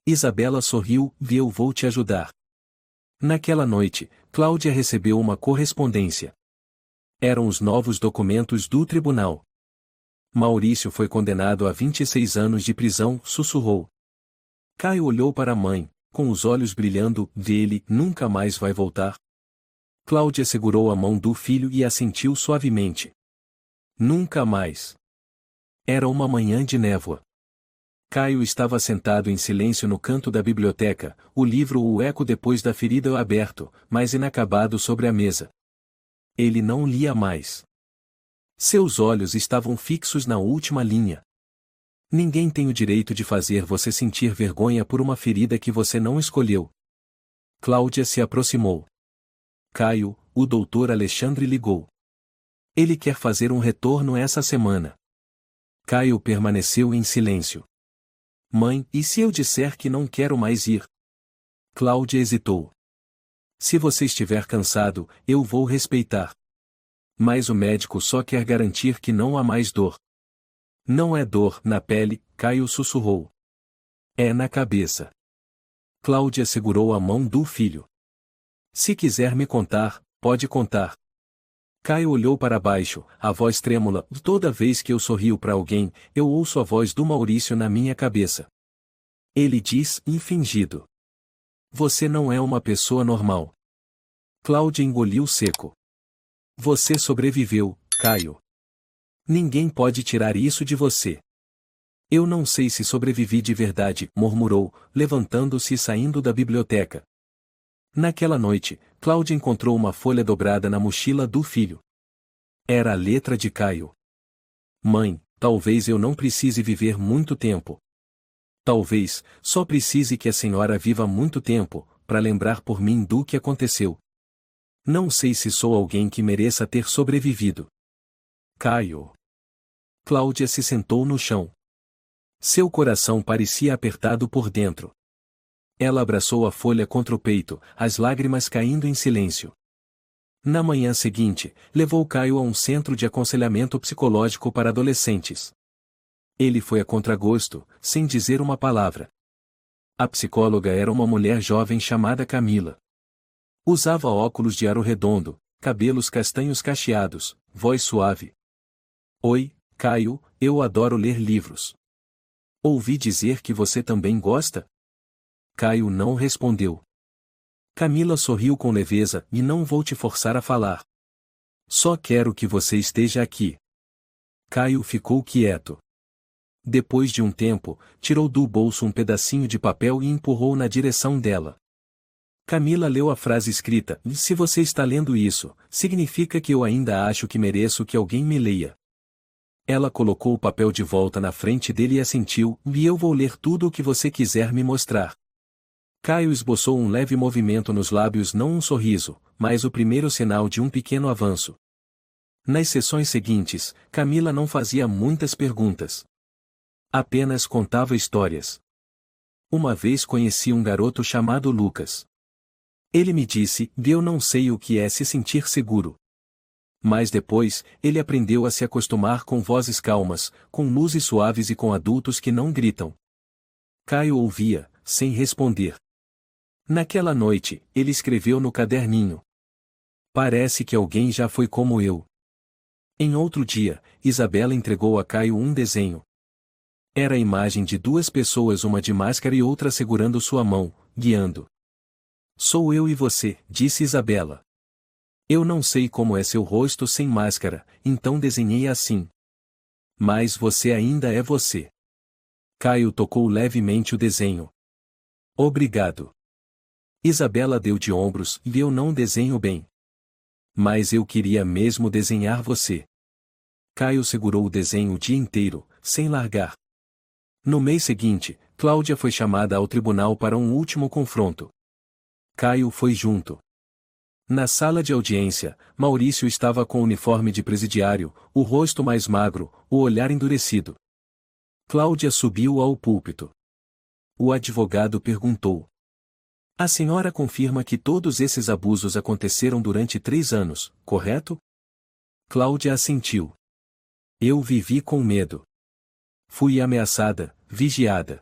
Isabela sorriu, e eu vou te ajudar. Naquela noite, Cláudia recebeu uma correspondência. Eram os novos documentos do tribunal. Maurício foi condenado a 26 anos de prisão, sussurrou. Caio olhou para a mãe, com os olhos brilhando, dele, nunca mais vai voltar? Cláudia segurou a mão do filho e assentiu suavemente. Nunca mais. Era uma manhã de névoa. Caio estava sentado em silêncio no canto da biblioteca, o livro o eco depois da ferida aberto, mas inacabado sobre a mesa. Ele não lia mais. Seus olhos estavam fixos na última linha. Ninguém tem o direito de fazer você sentir vergonha por uma ferida que você não escolheu. Cláudia se aproximou. Caio, o doutor Alexandre ligou. Ele quer fazer um retorno essa semana. Caio permaneceu em silêncio. Mãe, e se eu disser que não quero mais ir? Cláudia hesitou. Se você estiver cansado, eu vou respeitar. Mas o médico só quer garantir que não há mais dor. Não é dor na pele, Caio sussurrou. É na cabeça. Cláudia segurou a mão do filho. Se quiser me contar, pode contar. Caio olhou para baixo, a voz trêmula. Toda vez que eu sorrio para alguém, eu ouço a voz do Maurício na minha cabeça. Ele diz, infingido. Você não é uma pessoa normal. Cláudia engoliu seco. Você sobreviveu, Caio. Ninguém pode tirar isso de você. Eu não sei se sobrevivi de verdade, murmurou, levantando-se e saindo da biblioteca. Naquela noite, Cláudia encontrou uma folha dobrada na mochila do filho. Era a letra de Caio. Mãe, talvez eu não precise viver muito tempo. Talvez, só precise que a senhora viva muito tempo, para lembrar por mim do que aconteceu. Não sei se sou alguém que mereça ter sobrevivido. Caio. Cláudia se sentou no chão. Seu coração parecia apertado por dentro. Ela abraçou a folha contra o peito, as lágrimas caindo em silêncio. Na manhã seguinte, levou Caio a um centro de aconselhamento psicológico para adolescentes. Ele foi a contragosto, sem dizer uma palavra. A psicóloga era uma mulher jovem chamada Camila. Usava óculos de aro redondo, cabelos castanhos cacheados, voz suave. Oi, Caio, eu adoro ler livros. Ouvi dizer que você também gosta? Caio não respondeu. Camila sorriu com leveza. E não vou te forçar a falar. Só quero que você esteja aqui. Caio ficou quieto. Depois de um tempo, tirou do bolso um pedacinho de papel e empurrou na direção dela. Camila leu a frase escrita. Se você está lendo isso, significa que eu ainda acho que mereço que alguém me leia. Ela colocou o papel de volta na frente dele e assentiu. E eu vou ler tudo o que você quiser me mostrar. Caio esboçou um leve movimento nos lábios, não um sorriso, mas o primeiro sinal de um pequeno avanço. Nas sessões seguintes, Camila não fazia muitas perguntas. Apenas contava histórias. Uma vez conheci um garoto chamado Lucas. Ele me disse, eu não sei o que é se sentir seguro. Mas depois, ele aprendeu a se acostumar com vozes calmas, com luzes suaves e com adultos que não gritam. Caio ouvia, sem responder. Naquela noite, ele escreveu no caderninho. Parece que alguém já foi como eu. Em outro dia, Isabela entregou a Caio um desenho. Era a imagem de duas pessoas, uma de máscara e outra segurando sua mão, guiando. Sou eu e você, disse Isabela. Eu não sei como é seu rosto sem máscara, então desenhei assim. Mas você ainda é você. Caio tocou levemente o desenho. Obrigado. Isabela deu de ombros. E eu não desenho bem. Mas eu queria mesmo desenhar você. Caio segurou o desenho o dia inteiro, sem largar. No mês seguinte, Cláudia foi chamada ao tribunal para um último confronto. Caio foi junto. Na sala de audiência, Maurício estava com o uniforme de presidiário, o rosto mais magro, o olhar endurecido. Cláudia subiu ao púlpito. O advogado perguntou. A senhora confirma que todos esses abusos aconteceram durante 3 anos, correto? Cláudia assentiu. Eu vivi com medo. Fui ameaçada, vigiada.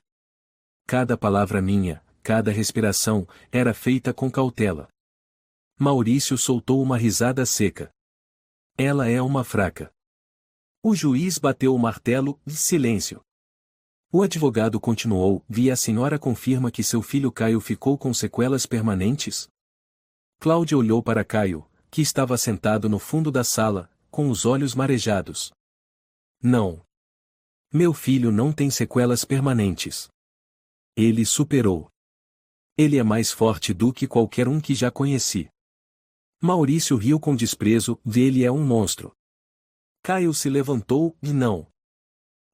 Cada palavra minha, cada respiração, era feita com cautela. Maurício soltou uma risada seca. Ela é uma fraca. O juiz bateu o martelo. Silêncio. O advogado continuou. A senhora confirma que seu filho Caio ficou com sequelas permanentes? Cláudia olhou para Caio, que estava sentado no fundo da sala, com os olhos marejados. Não. Meu filho não tem sequelas permanentes. Ele superou. Ele é mais forte do que qualquer um que já conheci. Maurício riu com desprezo, ele é um monstro. Caio se levantou, e não.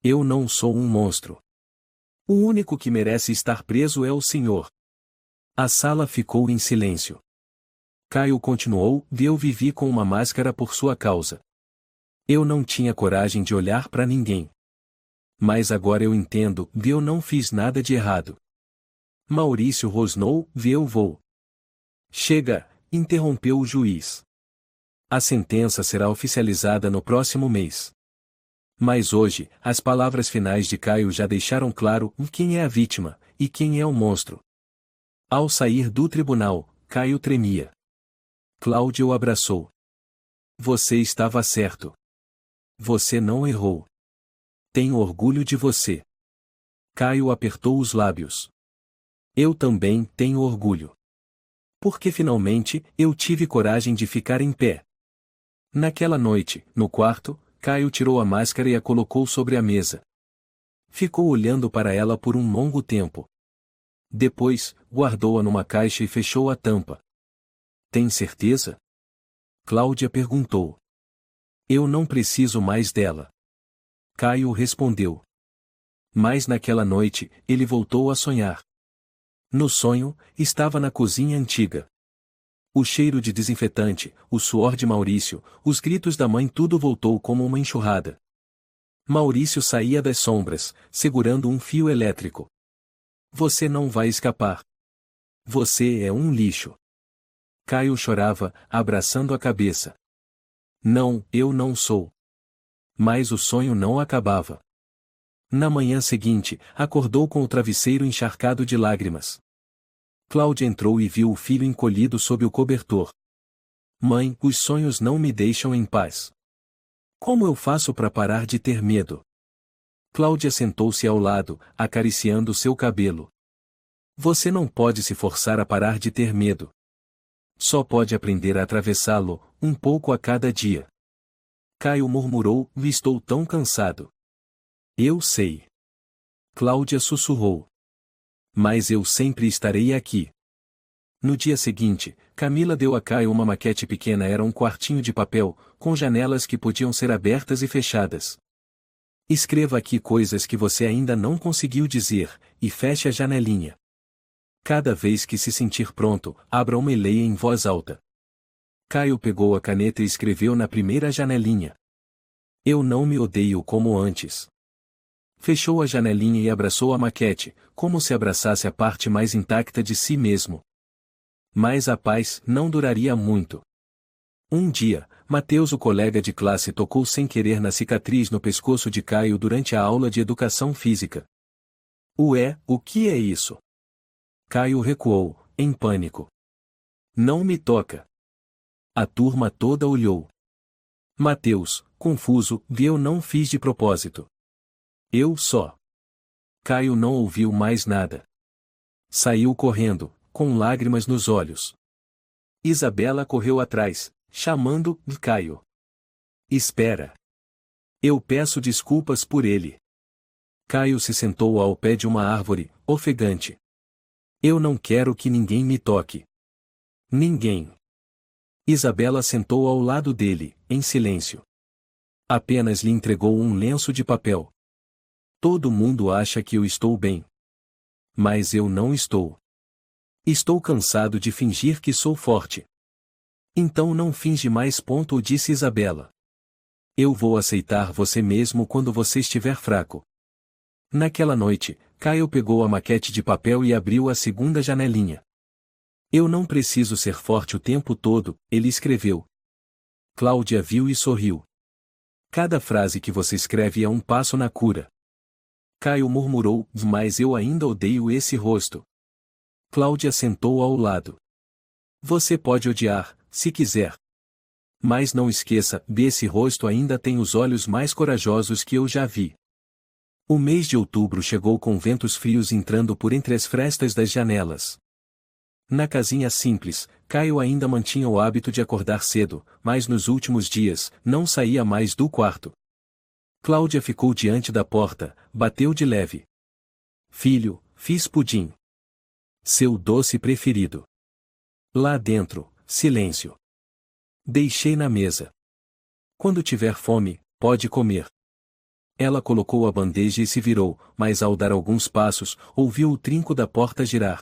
Eu não sou um monstro. O único que merece estar preso é o senhor. A sala ficou em silêncio. Caio continuou, eu vivi com uma máscara por sua causa. Eu não tinha coragem de olhar para ninguém. Mas agora eu entendo, eu não fiz nada de errado. Maurício rosnou, eu vou. Chega, interrompeu o juiz. A sentença será oficializada no próximo mês. Mas hoje, as palavras finais de Caio já deixaram claro quem é a vítima, e quem é o monstro. Ao sair do tribunal, Caio tremia. Cláudia o abraçou. Você estava certo. Você não errou. Tenho orgulho de você. Caio apertou os lábios. Eu também tenho orgulho. Porque finalmente, eu tive coragem de ficar em pé. Naquela noite, no quarto, Caio tirou a máscara e a colocou sobre a mesa. Ficou olhando para ela por um longo tempo. Depois, guardou-a numa caixa e fechou a tampa. Tem certeza? Cláudia perguntou. Eu não preciso mais dela. Caio respondeu. Mas naquela noite, ele voltou a sonhar. No sonho, estava na cozinha antiga. O cheiro de desinfetante, o suor de Maurício, os gritos da mãe, tudo voltou como uma enxurrada. Maurício saía das sombras, segurando um fio elétrico. Você não vai escapar. Você é um lixo. Caio chorava, abraçando a cabeça. Não, eu não sou. Mas o sonho não acabava. Na manhã seguinte, acordou com o travesseiro encharcado de lágrimas. Cláudia entrou e viu o filho encolhido sob o cobertor. Mãe, os sonhos não me deixam em paz. Como eu faço para parar de ter medo? Cláudia sentou-se ao lado, acariciando seu cabelo. Você não pode se forçar a parar de ter medo. Só pode aprender a atravessá-lo, um pouco a cada dia. Caio murmurou, estou tão cansado. Eu sei. Cláudia sussurrou. Mas eu sempre estarei aqui. No dia seguinte, Camila deu a Caio uma maquete pequena, era um quartinho de papel, com janelas que podiam ser abertas e fechadas. Escreva aqui coisas que você ainda não conseguiu dizer, e feche a janelinha. Cada vez que se sentir pronto, abra uma e leia em voz alta. Caio pegou a caneta e escreveu na primeira janelinha. Eu não me odeio como antes. Fechou a janelinha e abraçou a maquete, como se abraçasse a parte mais intacta de si mesmo. Mas a paz não duraria muito. Um dia, Mateus, o colega de classe, tocou sem querer na cicatriz no pescoço de Caio durante a aula de educação física. Ué, o que é isso? Caio recuou, em pânico. Não me toca. A turma toda olhou. Mateus, confuso, eu não fiz de propósito. Eu só. Caio não ouviu mais nada. Saiu correndo, com lágrimas nos olhos. Isabela correu atrás, chamando Caio. Espera. Eu peço desculpas por ele. Caio se sentou ao pé de uma árvore, ofegante. Eu não quero que ninguém me toque. Ninguém. Isabela sentou ao lado dele, em silêncio. Apenas lhe entregou um lenço de papel. Todo mundo acha que eu estou bem. Mas eu não estou. Estou cansado de fingir que sou forte. Então não finge mais, disse Isabela. Eu vou aceitar você mesmo quando você estiver fraco. Naquela noite, Caio pegou a maquete de papel e abriu a segunda janelinha. Eu não preciso ser forte o tempo todo, ele escreveu. Cláudia viu e sorriu. Cada frase que você escreve é um passo na cura. Caio murmurou, mas eu ainda odeio esse rosto. Cláudia sentou ao lado. Você pode odiar, se quiser. Mas não esqueça, desse rosto ainda tem os olhos mais corajosos que eu já vi. O mês de outubro chegou com ventos frios entrando por entre as frestas das janelas. Na casinha simples, Caio ainda mantinha o hábito de acordar cedo, mas nos últimos dias, não saía mais do quarto. Cláudia ficou diante da porta, bateu de leve. Filho, fiz pudim. Seu doce preferido. Lá dentro, silêncio. Deixei na mesa. Quando tiver fome, pode comer. Ela colocou a bandeja e se virou, mas ao dar alguns passos, ouviu o trinco da porta girar.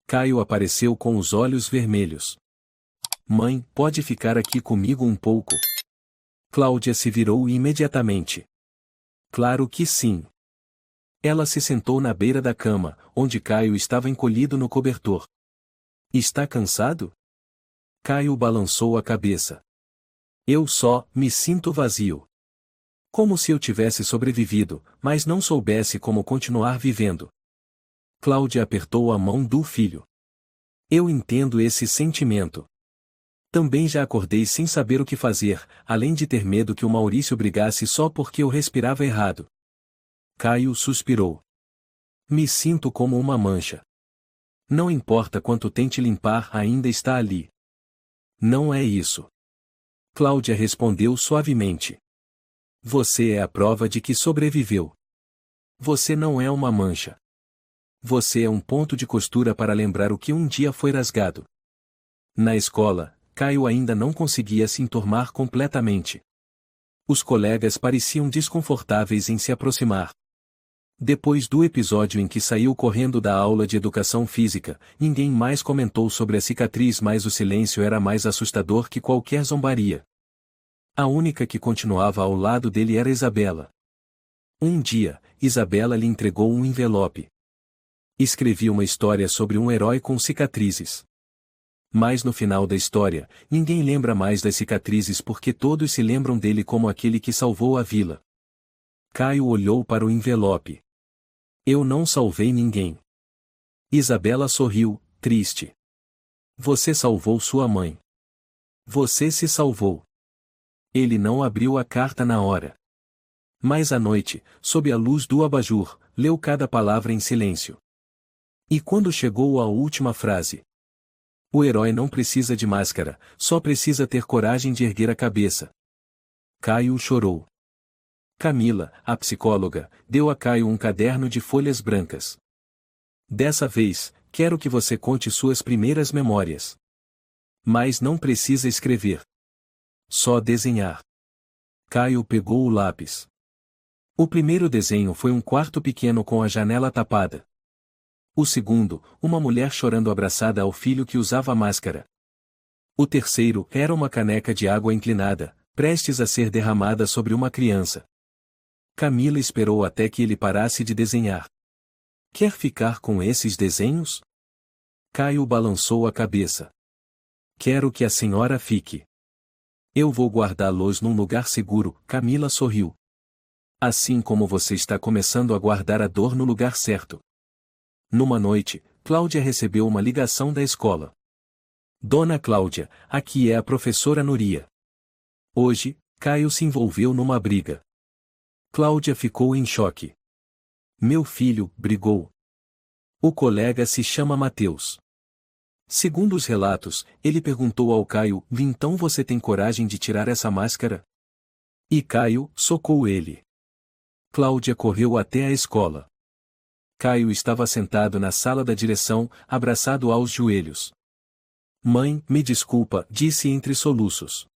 Caio apareceu com os olhos vermelhos. Mãe, pode ficar aqui comigo um pouco? Cláudia se virou imediatamente. Claro que sim. Ela se sentou na beira da cama, onde Caio estava encolhido no cobertor. Está cansado? Caio balançou a cabeça. Eu só me sinto vazio. Como se eu tivesse sobrevivido, mas não soubesse como continuar vivendo. Cláudia apertou a mão do filho. Eu entendo esse sentimento. Também já acordei sem saber o que fazer, além de ter medo que o Maurício brigasse só porque eu respirava errado. Caio suspirou. Me sinto como uma mancha. Não importa quanto tente limpar, ainda está ali. Não é isso. Cláudia respondeu suavemente. Você é a prova de que sobreviveu. Você não é uma mancha. Você é um ponto de costura para lembrar o que um dia foi rasgado. Na escola, Caio ainda não conseguia se enturmar completamente. Os colegas pareciam desconfortáveis em se aproximar. Depois do episódio em que saiu correndo da aula de educação física, ninguém mais comentou sobre a cicatriz, mas o silêncio era mais assustador que qualquer zombaria. A única que continuava ao lado dele era Isabela. Um dia, Isabela lhe entregou um envelope. Escrevi uma história sobre um herói com cicatrizes. Mas no final da história, ninguém lembra mais das cicatrizes porque todos se lembram dele como aquele que salvou a vila. Caio olhou para o envelope. Eu não salvei ninguém. Isabela sorriu, triste. Você salvou sua mãe. Você se salvou. Ele não abriu a carta na hora. Mas à noite, sob a luz do abajur, leu cada palavra em silêncio. E quando chegou à última frase? O herói não precisa de máscara, só precisa ter coragem de erguer a cabeça. Caio chorou. Camila, a psicóloga, deu a Caio um caderno de folhas brancas. Dessa vez, quero que você conte suas primeiras memórias. Mas não precisa escrever. Só desenhar. Caio pegou o lápis. O primeiro desenho foi um quarto pequeno com a janela tapada. O segundo, uma mulher chorando abraçada ao filho que usava máscara. O terceiro era uma caneca de água inclinada, prestes a ser derramada sobre uma criança. Camila esperou até que ele parasse de desenhar. Quer ficar com esses desenhos? Caio balançou a cabeça. Quero que a senhora fique. Eu vou guardá-los num lugar seguro, Camila sorriu. Assim como você está começando a guardar a dor no lugar certo. Numa noite, Cláudia recebeu uma ligação da escola. Dona Cláudia, aqui é a professora Nuria. Hoje, Caio se envolveu numa briga. Cláudia ficou em choque. Meu filho brigou. O colega se chama Mateus. Segundo os relatos, ele perguntou ao Caio: então você tem coragem de tirar essa máscara? E Caio socou ele. Cláudia correu até a escola. Caio estava sentado na sala da direção, abraçado aos joelhos. Mãe, me desculpa, disse entre soluços.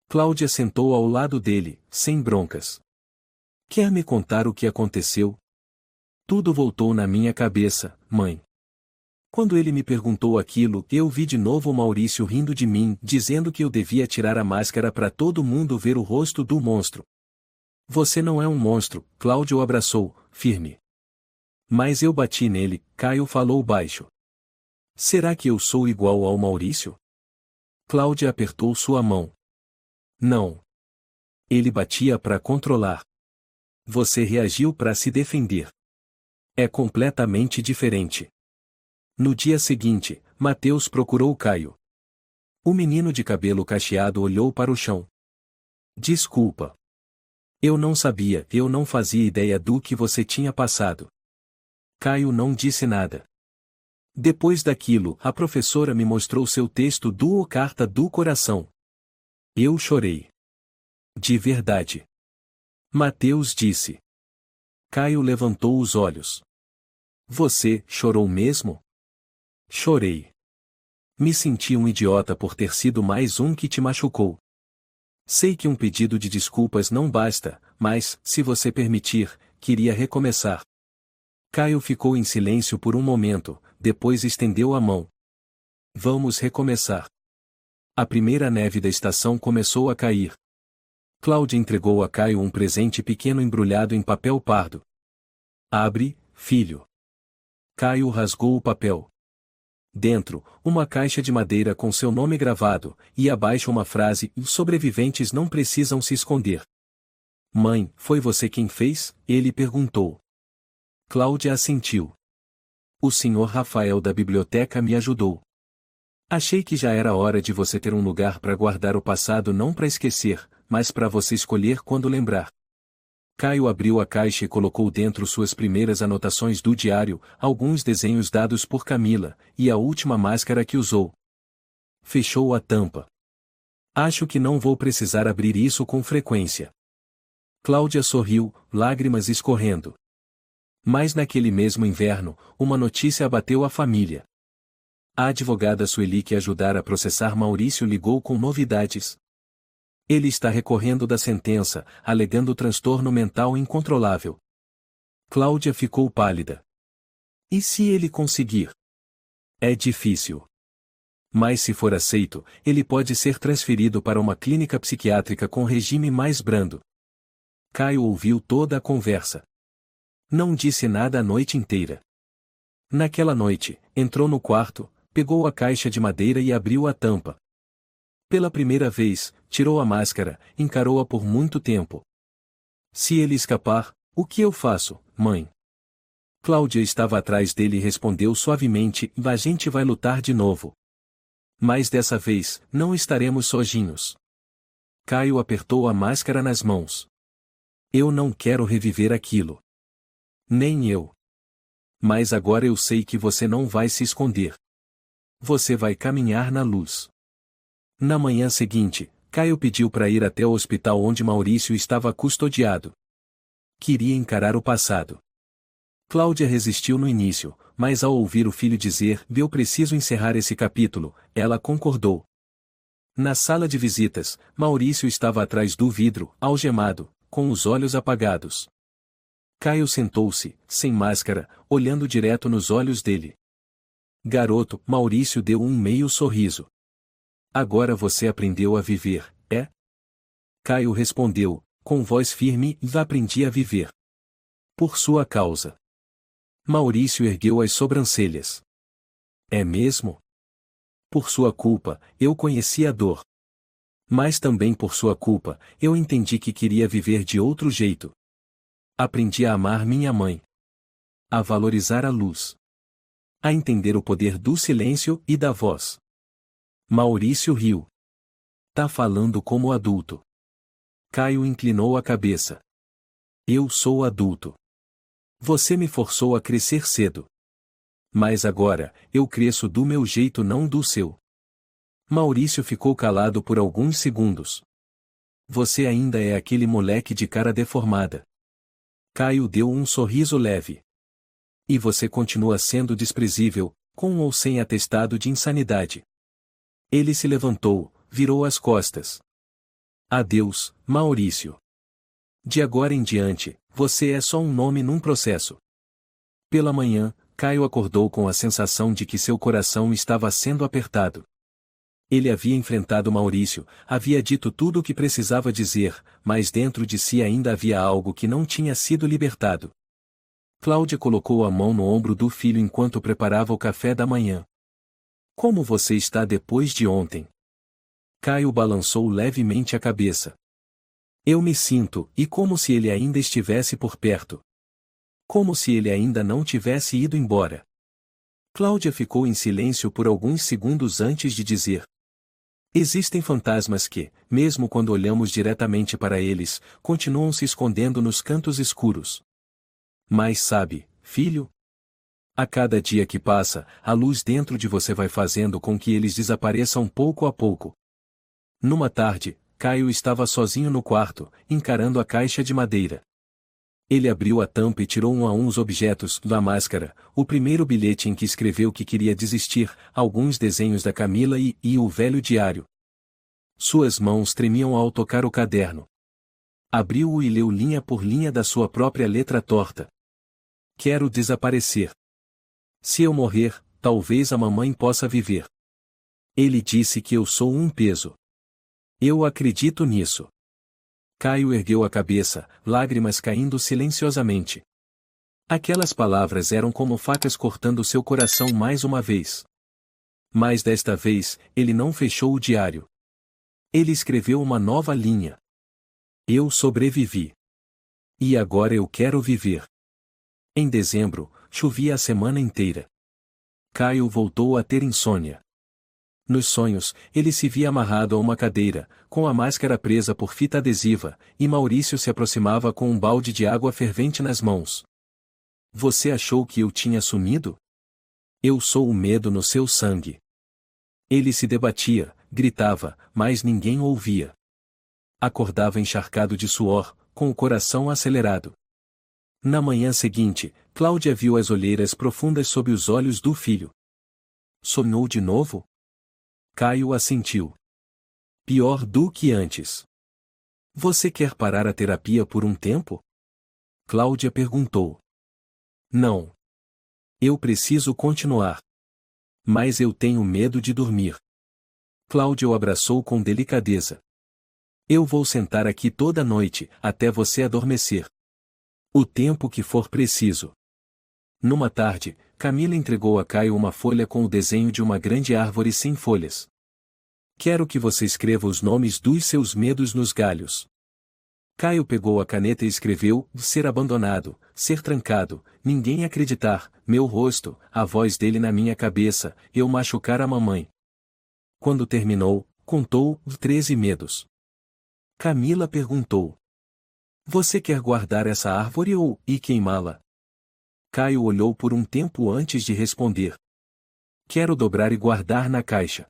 Cláudia sentou ao lado dele, sem broncas. Quer me contar o que aconteceu? Tudo voltou na minha cabeça, mãe. Quando ele me perguntou aquilo, eu vi de novo o Maurício rindo de mim, dizendo que eu devia tirar a máscara para todo mundo ver o rosto do monstro. Você não é um monstro, Cláudia o abraçou, firme. Mas eu bati nele, Caio falou baixo. Será que eu sou igual ao Maurício? Cláudia apertou sua mão. Não. Ele batia para controlar. Você reagiu para se defender. É completamente diferente. No dia seguinte, Mateus procurou Caio. O menino de cabelo cacheado olhou para o chão. Desculpa. Eu não sabia, eu não fazia ideia do que você tinha passado. Caio não disse nada. Depois daquilo, a professora me mostrou seu texto do O Carta do Coração. Eu chorei. De verdade. Mateus disse. Caio levantou os olhos. Você chorou mesmo? Chorei. Me senti um idiota por ter sido mais um que te machucou. Sei que um pedido de desculpas não basta, mas, se você permitir, queria recomeçar. Caio ficou em silêncio por um momento, depois estendeu a mão. Vamos recomeçar. A primeira neve da estação começou a cair. Cláudia entregou a Caio um presente pequeno embrulhado em papel pardo. Abre, filho. Caio rasgou o papel. Dentro, uma caixa de madeira com seu nome gravado, e abaixo uma frase: os sobreviventes não precisam se esconder. Mãe, foi você quem fez? Ele perguntou. Cláudia assentiu. O senhor Rafael da biblioteca me ajudou. Achei que já era hora de você ter um lugar para guardar o passado, não para esquecer, mas para você escolher quando lembrar. Caio abriu a caixa e colocou dentro suas primeiras anotações do diário, alguns desenhos dados por Camila, e a última máscara que usou. Fechou a tampa. Acho que não vou precisar abrir isso com frequência. Cláudia sorriu, lágrimas escorrendo. Mas naquele mesmo inverno, uma notícia abateu a família. A advogada Sueli, que ajudara a processar Maurício, ligou com novidades. Ele está recorrendo da sentença, alegando transtorno mental incontrolável. Cláudia ficou pálida. E se ele conseguir? É difícil. Mas se for aceito, ele pode ser transferido para uma clínica psiquiátrica com regime mais brando. Caio ouviu toda a conversa. Não disse nada a noite inteira. Naquela noite, entrou no quarto, pegou a caixa de madeira e abriu a tampa. Pela primeira vez, tirou a máscara, encarou-a por muito tempo. Se ele escapar, o que eu faço, mãe? Cláudia estava atrás dele e respondeu suavemente: a gente vai lutar de novo. Mas dessa vez, não estaremos sozinhos. Caio apertou a máscara nas mãos. Eu não quero reviver aquilo. Nem eu. Mas agora eu sei que você não vai se esconder. Você vai caminhar na luz. Na manhã seguinte, Caio pediu para ir até o hospital onde Maurício estava custodiado. Queria encarar o passado. Cláudia resistiu no início, mas ao ouvir o filho dizer: eu preciso encerrar esse capítulo, ela concordou. Na sala de visitas, Maurício estava atrás do vidro, algemado, com os olhos apagados. Caio sentou-se, sem máscara, olhando direto nos olhos dele. Garoto, Maurício deu um meio sorriso. Agora você aprendeu a viver, é? Caio respondeu, com voz firme: aprendi a viver. Por sua causa. Maurício ergueu as sobrancelhas. É mesmo? Por sua culpa, eu conheci a dor. Mas também por sua culpa, eu entendi que queria viver de outro jeito. Aprendi a amar minha mãe. A valorizar a luz. A entender o poder do silêncio e da voz. Maurício riu. Tá falando como adulto. Caio inclinou a cabeça. Eu sou adulto. Você me forçou a crescer cedo. Mas agora, eu cresço do meu jeito, não do seu. Maurício ficou calado por alguns segundos. Você ainda é aquele moleque de cara deformada. Caio deu um sorriso leve. E você continua sendo desprezível, com ou sem atestado de insanidade. Ele se levantou, virou as costas. Adeus, Maurício. De agora em diante, você é só um nome num processo. Pela manhã, Caio acordou com a sensação de que seu coração estava sendo apertado. Ele havia enfrentado Maurício, havia dito tudo o que precisava dizer, mas dentro de si ainda havia algo que não tinha sido libertado. Cláudia colocou a mão no ombro do filho enquanto preparava o café da manhã. Como você está depois de ontem? Caio balançou levemente a cabeça. Eu me sinto, e como se ele ainda estivesse por perto. Como se ele ainda não tivesse ido embora. Cláudia ficou em silêncio por alguns segundos antes de dizer. Existem fantasmas que, mesmo quando olhamos diretamente para eles, continuam se escondendo nos cantos escuros. Mas sabe, filho? A cada dia que passa, a luz dentro de você vai fazendo com que eles desapareçam pouco a pouco. Numa tarde, Caio estava sozinho no quarto, encarando a caixa de madeira. Ele abriu a tampa e tirou um a um os objetos da máscara, o primeiro bilhete em que escreveu que queria desistir, alguns desenhos da Camila e o velho diário. Suas mãos tremiam ao tocar o caderno. Abriu-o e leu linha por linha da sua própria letra torta. Quero desaparecer. Se eu morrer, talvez a mamãe possa viver. Ele disse que eu sou um peso. Eu acredito nisso. Caio ergueu a cabeça, lágrimas caindo silenciosamente. Aquelas palavras eram como facas cortando seu coração mais uma vez. Mas desta vez, ele não fechou o diário. Ele escreveu uma nova linha. Eu sobrevivi. E agora eu quero viver. Em dezembro, chovia a semana inteira. Caio voltou a ter insônia. Nos sonhos, ele se via amarrado a uma cadeira, com a máscara presa por fita adesiva, e Maurício se aproximava com um balde de água fervente nas mãos. Você achou que eu tinha sumido? Eu sou o medo no seu sangue. Ele se debatia, gritava, mas ninguém o ouvia. Acordava encharcado de suor, com o coração acelerado. Na manhã seguinte, Cláudia viu as olheiras profundas sob os olhos do filho. Sonhou de novo? Caio assentiu. Pior do que antes. Você quer parar a terapia por um tempo? Cláudia perguntou. Não. Eu preciso continuar. Mas eu tenho medo de dormir. Cláudia o abraçou com delicadeza. Eu vou sentar aqui toda noite, até você adormecer. O tempo que for preciso. Numa tarde, Camila entregou a Caio uma folha com o desenho de uma grande árvore sem folhas. Quero que você escreva os nomes dos seus medos nos galhos. Caio pegou a caneta e escreveu: ser abandonado, ser trancado, ninguém acreditar, meu rosto, a voz dele na minha cabeça, eu machucar a mamãe. Quando terminou, contou 13 medos. Camila perguntou: você quer guardar essa árvore ou queimá-la? Caio olhou por um tempo antes de responder. Quero dobrar e guardar na caixa.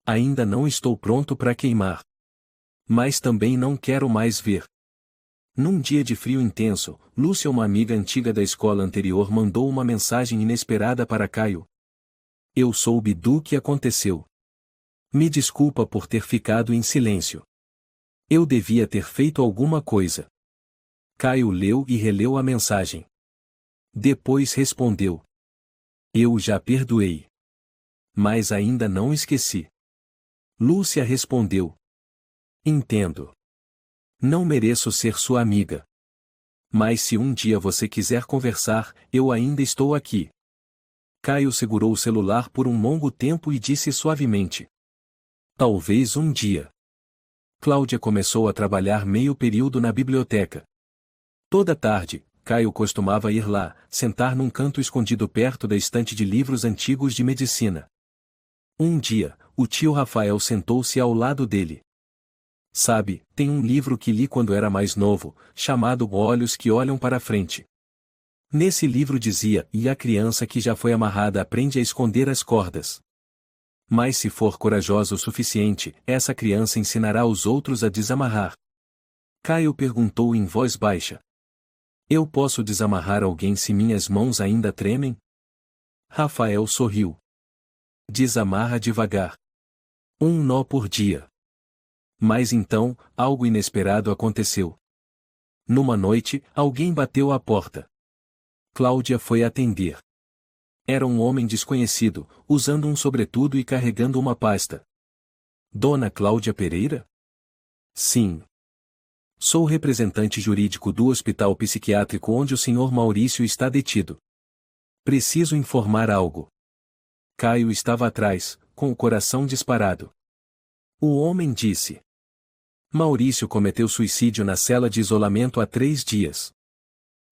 Ainda não estou pronto para queimar. Mas também não quero mais ver. Num dia de frio intenso, Lúcia, uma amiga antiga da escola anterior, mandou uma mensagem inesperada para Caio. Eu soube do que aconteceu. Me desculpa por ter ficado em silêncio. Eu devia ter feito alguma coisa. Caio leu e releu a mensagem. Depois respondeu. Eu já perdoei. Mas ainda não esqueci. Lúcia respondeu. Entendo. Não mereço ser sua amiga. Mas se um dia você quiser conversar, eu ainda estou aqui. Caio segurou o celular por um longo tempo e disse suavemente. Talvez um dia. Cláudia começou a trabalhar meio período na biblioteca. Toda tarde, Caio costumava ir lá, sentar num canto escondido perto da estante de livros antigos de medicina. Um dia, o tio Rafael sentou-se ao lado dele. Sabe, tem um livro que li quando era mais novo, chamado Olhos que Olham para a Frente. Nesse livro dizia: e a criança que já foi amarrada aprende a esconder as cordas. Mas se for corajosa o suficiente, essa criança ensinará os outros a desamarrar. Caio perguntou em voz baixa. Eu posso desamarrar alguém se minhas mãos ainda tremem? Rafael sorriu. Desamarra devagar. Um nó por dia. Mas então, algo inesperado aconteceu. Numa noite, alguém bateu à porta. Cláudia foi atender. Era um homem desconhecido, usando um sobretudo e carregando uma pasta. Dona Cláudia Pereira? Sim. Sou representante jurídico do hospital psiquiátrico onde o Sr. Maurício está detido. Preciso informar algo. Caio estava atrás, com o coração disparado. O homem disse. Maurício cometeu suicídio na cela de isolamento há 3 dias.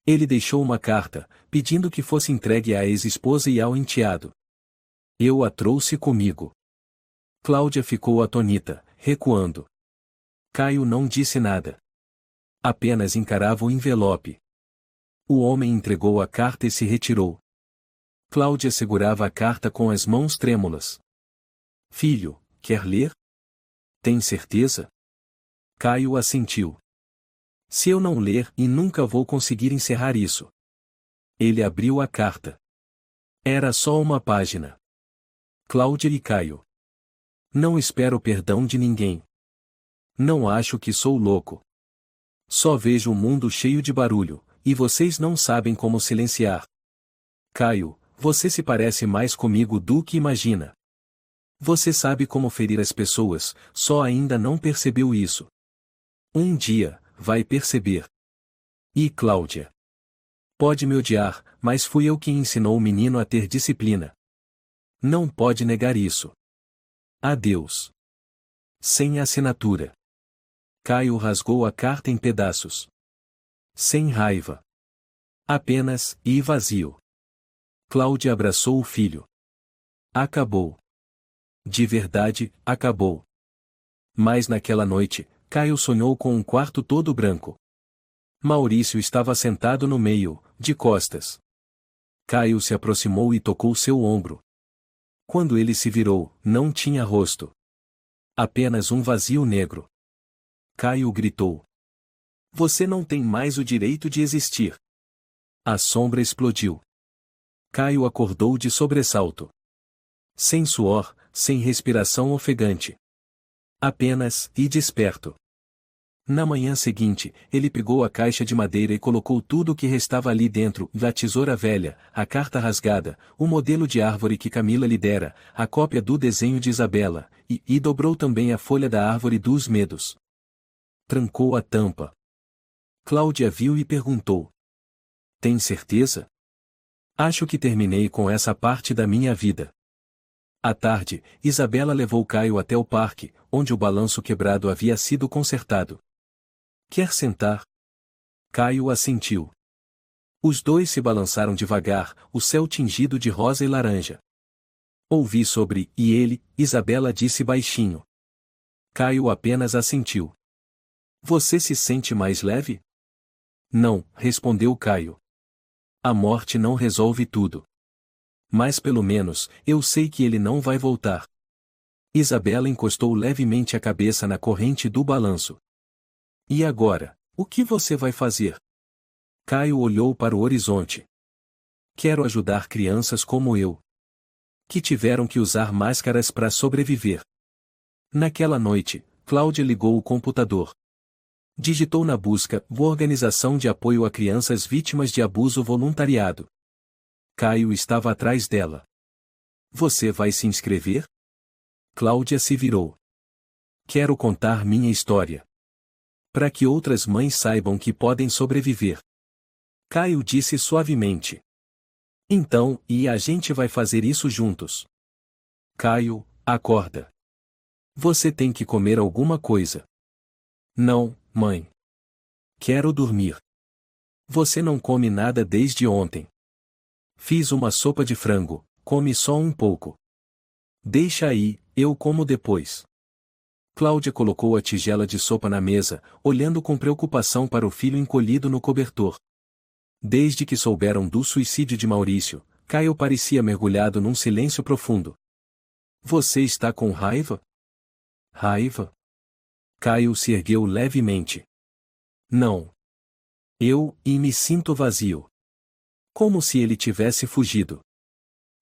Ele deixou uma carta, pedindo que fosse entregue à ex-esposa e ao enteado. Eu a trouxe comigo. Cláudia ficou atônita, recuando. Caio não disse nada. Apenas encarava o envelope. O homem entregou a carta e se retirou. Cláudia segurava a carta com as mãos trêmulas. Filho, quer ler? Tem certeza? Caio assentiu. Se eu não ler e nunca vou conseguir encerrar isso. Ele abriu a carta. Era só uma página. Cláudia e Caio. Não espero perdão de ninguém. Não acho que sou louco. Só vejo o mundo cheio de barulho, e vocês não sabem como silenciar. Caio, você se parece mais comigo do que imagina. Você sabe como ferir as pessoas, só ainda não percebeu isso. Um dia, vai perceber. E Cláudia? Pode me odiar, mas fui eu quem ensinou o menino a ter disciplina. Não pode negar isso. Adeus. Sem assinatura. Caio rasgou a carta em pedaços. Sem raiva. Apenas, e vazio. Cláudia abraçou o filho. Acabou. De verdade, acabou. Mas naquela noite, Caio sonhou com um quarto todo branco. Maurício estava sentado no meio, de costas. Caio se aproximou e tocou seu ombro. Quando ele se virou, não tinha rosto. Apenas um vazio negro. Caio gritou. Você não tem mais o direito de existir. A sombra explodiu. Caio acordou de sobressalto. Sem suor, sem respiração ofegante. Apenas, e desperto. Na manhã seguinte, ele pegou a caixa de madeira e colocou tudo o que restava ali dentro, a tesoura velha, a carta rasgada, o modelo de árvore que Camila lhe dera, a cópia do desenho de Isabela, e dobrou também a folha da árvore dos medos. Trancou a tampa. Cláudia viu e perguntou. Tem certeza? Acho que terminei com essa parte da minha vida. À tarde, Isabela levou Caio até o parque, onde o balanço quebrado havia sido consertado. Quer sentar? Caio assentiu. Os dois se balançaram devagar, o céu tingido de rosa e laranja. Ouvi sobre, e ele, Isabela disse baixinho. Caio apenas assentiu. Você se sente mais leve? Não, respondeu Caio. A morte não resolve tudo. Mas pelo menos, eu sei que ele não vai voltar. Isabela encostou levemente a cabeça na corrente do balanço. E agora, o que você vai fazer? Caio olhou para o horizonte. Quero ajudar crianças como eu. Que tiveram que usar máscaras para sobreviver. Naquela noite, Cláudia ligou o computador. Digitou na busca, Organização de Apoio a Crianças Vítimas de Abuso Voluntariado. Caio estava atrás dela. Você vai se inscrever? Cláudia se virou. Quero contar minha história. Para que outras mães saibam que podem sobreviver. Caio disse suavemente. Então, e a gente vai fazer isso juntos. Caio, acorda. Você tem que comer alguma coisa. Não, mãe. Quero dormir. Você não come nada desde ontem. Fiz uma sopa de frango, come só um pouco. Deixa aí, eu como depois. Cláudia colocou a tigela de sopa na mesa, olhando com preocupação para o filho encolhido no cobertor. Desde que souberam do suicídio de Maurício, Caio parecia mergulhado num silêncio profundo. Você está com raiva? Raiva? Caio se ergueu levemente. Não. E me sinto vazio. Como se ele tivesse fugido.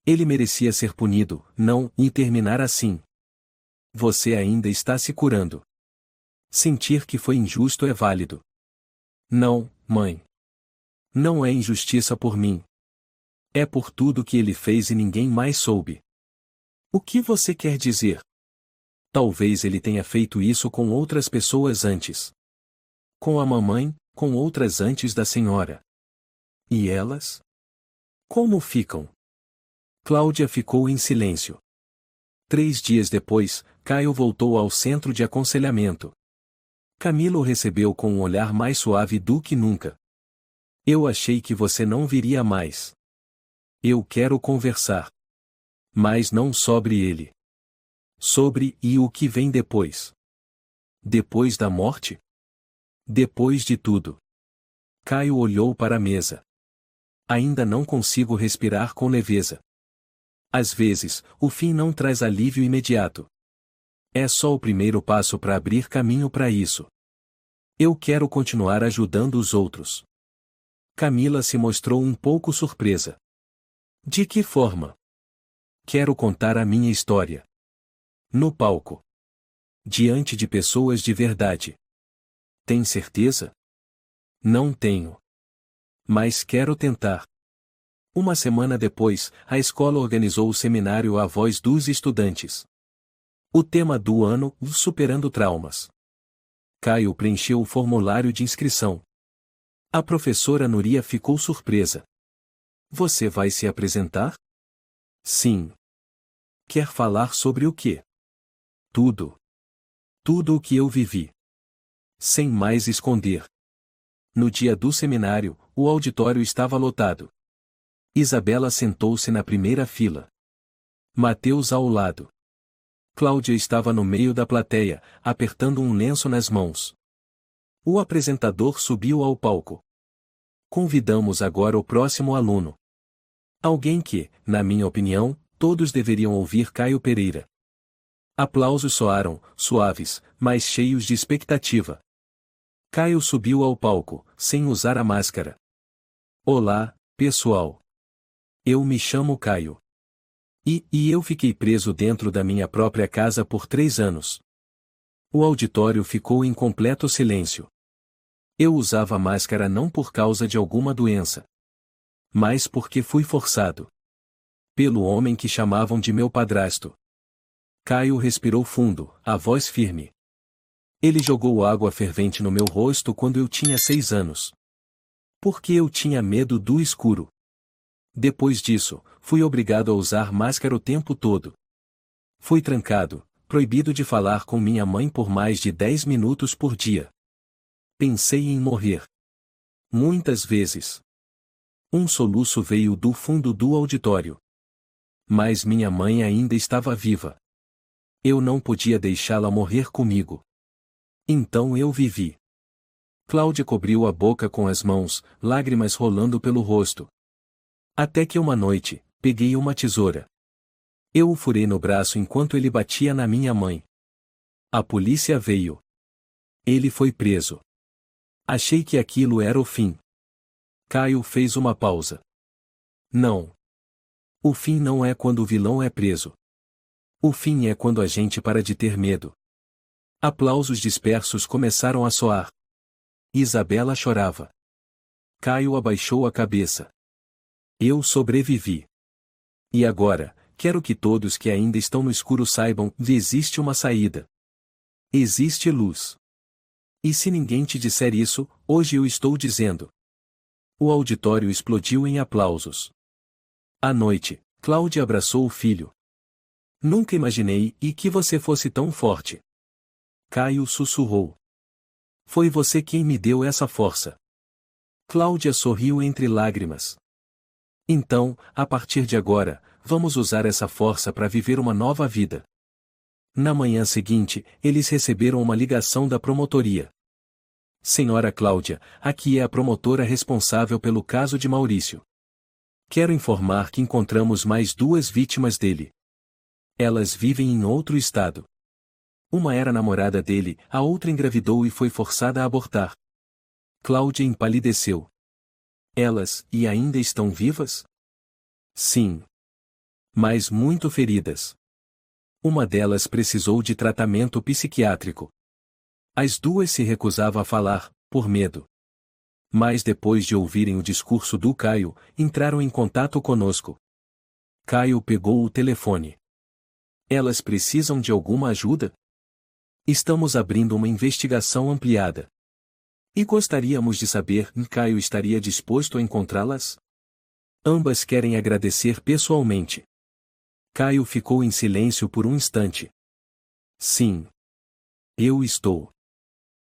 Ele merecia ser punido, não, e terminar assim. Você ainda está se curando. Sentir que foi injusto é válido. Não, mãe. Não é injustiça por mim. É por tudo que ele fez e ninguém mais soube. O que você quer dizer? Talvez ele tenha feito isso com outras pessoas antes. Com a mamãe, com outras antes da senhora. E elas? Como ficam? Cláudia ficou em silêncio. 3 dias depois, Caio voltou ao centro de aconselhamento. Camila o recebeu com um olhar mais suave do que nunca. Eu achei que você não viria mais. Eu quero conversar. Mas não sobre ele. Sobre e o que vem depois. Depois da morte? Depois de tudo. Caio olhou para a mesa. Ainda não consigo respirar com leveza. Às vezes, o fim não traz alívio imediato. É só o primeiro passo para abrir caminho para isso. Eu quero continuar ajudando os outros. Camila se mostrou um pouco surpresa. De que forma? Quero contar a minha história. No palco. Diante de pessoas de verdade. Tem certeza? Não tenho. Mas quero tentar. Uma semana depois, a escola organizou o seminário A Voz dos Estudantes. O tema do ano, Superando Traumas. Caio preencheu o formulário de inscrição. A professora Núria ficou surpresa. Você vai se apresentar? Sim. Quer falar sobre o quê? Tudo. Tudo o que eu vivi. Sem mais esconder. No dia do seminário, o auditório estava lotado. Isabela sentou-se na primeira fila. Mateus ao lado. Cláudia estava no meio da plateia, apertando um lenço nas mãos. O apresentador subiu ao palco. Convidamos agora o próximo aluno. Alguém que, na minha opinião, todos deveriam ouvir Caio Pereira. Aplausos soaram, suaves, mas cheios de expectativa. Caio subiu ao palco, sem usar a máscara. Olá, pessoal. Eu me chamo Caio. E eu fiquei preso dentro da minha própria casa por 3 anos. O auditório ficou em completo silêncio. Eu usava máscara não por causa de alguma doença, mas porque fui forçado. Pelo homem que chamavam de meu padrasto. Caio respirou fundo, a voz firme. Ele jogou água fervente no meu rosto quando eu tinha 6 anos. Porque eu tinha medo do escuro. Depois disso, fui obrigado a usar máscara o tempo todo. Fui trancado, proibido de falar com minha mãe por mais de 10 minutos por dia. Pensei em morrer. Muitas vezes. Um soluço veio do fundo do auditório. Mas minha mãe ainda estava viva. Eu não podia deixá-la morrer comigo. Então eu vivi. Cláudia cobriu a boca com as mãos, lágrimas rolando pelo rosto. Até que uma noite, peguei uma tesoura. Eu o furei no braço enquanto ele batia na minha mãe. A polícia veio. Ele foi preso. Achei que aquilo era o fim. Caio fez uma pausa. Não. O fim não é quando o vilão é preso. O fim é quando a gente para de ter medo. Aplausos dispersos começaram a soar. Isabela chorava. Caio abaixou a cabeça. Eu sobrevivi. E agora, quero que todos que ainda estão no escuro saibam que existe uma saída. Existe luz. E se ninguém te disser isso, hoje eu estou dizendo. O auditório explodiu em aplausos. À noite, Cláudia abraçou o filho. Nunca imaginei que você fosse tão forte. Caio sussurrou. Foi você quem me deu essa força. Cláudia sorriu entre lágrimas. Então, a partir de agora, vamos usar essa força para viver uma nova vida. Na manhã seguinte, eles receberam uma ligação da promotoria. Senhora Cláudia, aqui é a promotora responsável pelo caso de Maurício. Quero informar que encontramos mais 2 vítimas dele. Elas vivem em outro estado. Uma era namorada dele, a outra engravidou e foi forçada a abortar. Cláudia empalideceu. Elas, e ainda estão vivas? Sim. Mas muito feridas. Uma delas precisou de tratamento psiquiátrico. As 2 se recusavam a falar, por medo. Mas depois de ouvirem o discurso do Caio, entraram em contato conosco. Caio pegou o telefone. Elas precisam de alguma ajuda? Estamos abrindo uma investigação ampliada. E gostaríamos de saber se Caio estaria disposto a encontrá-las? Ambas querem agradecer pessoalmente. Caio ficou em silêncio por um instante. Sim. Eu estou.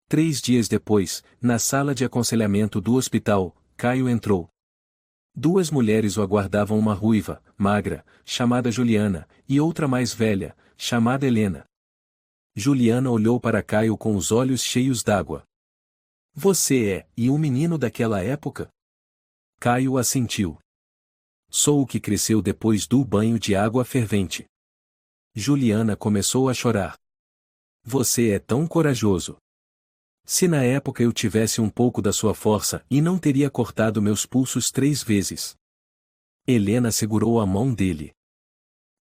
3 dias depois, na sala de aconselhamento do hospital, Caio entrou. 2 mulheres o aguardavam, uma ruiva, magra, chamada Juliana, e outra mais velha, chamada Helena. Juliana olhou para Caio com os olhos cheios d'água. Você é um menino daquela época? Caio assentiu. Sou o que cresceu depois do banho de água fervente. Juliana começou a chorar. Você é tão corajoso. Se na época eu tivesse um pouco da sua força e não teria cortado meus pulsos 3 vezes. Helena segurou a mão dele.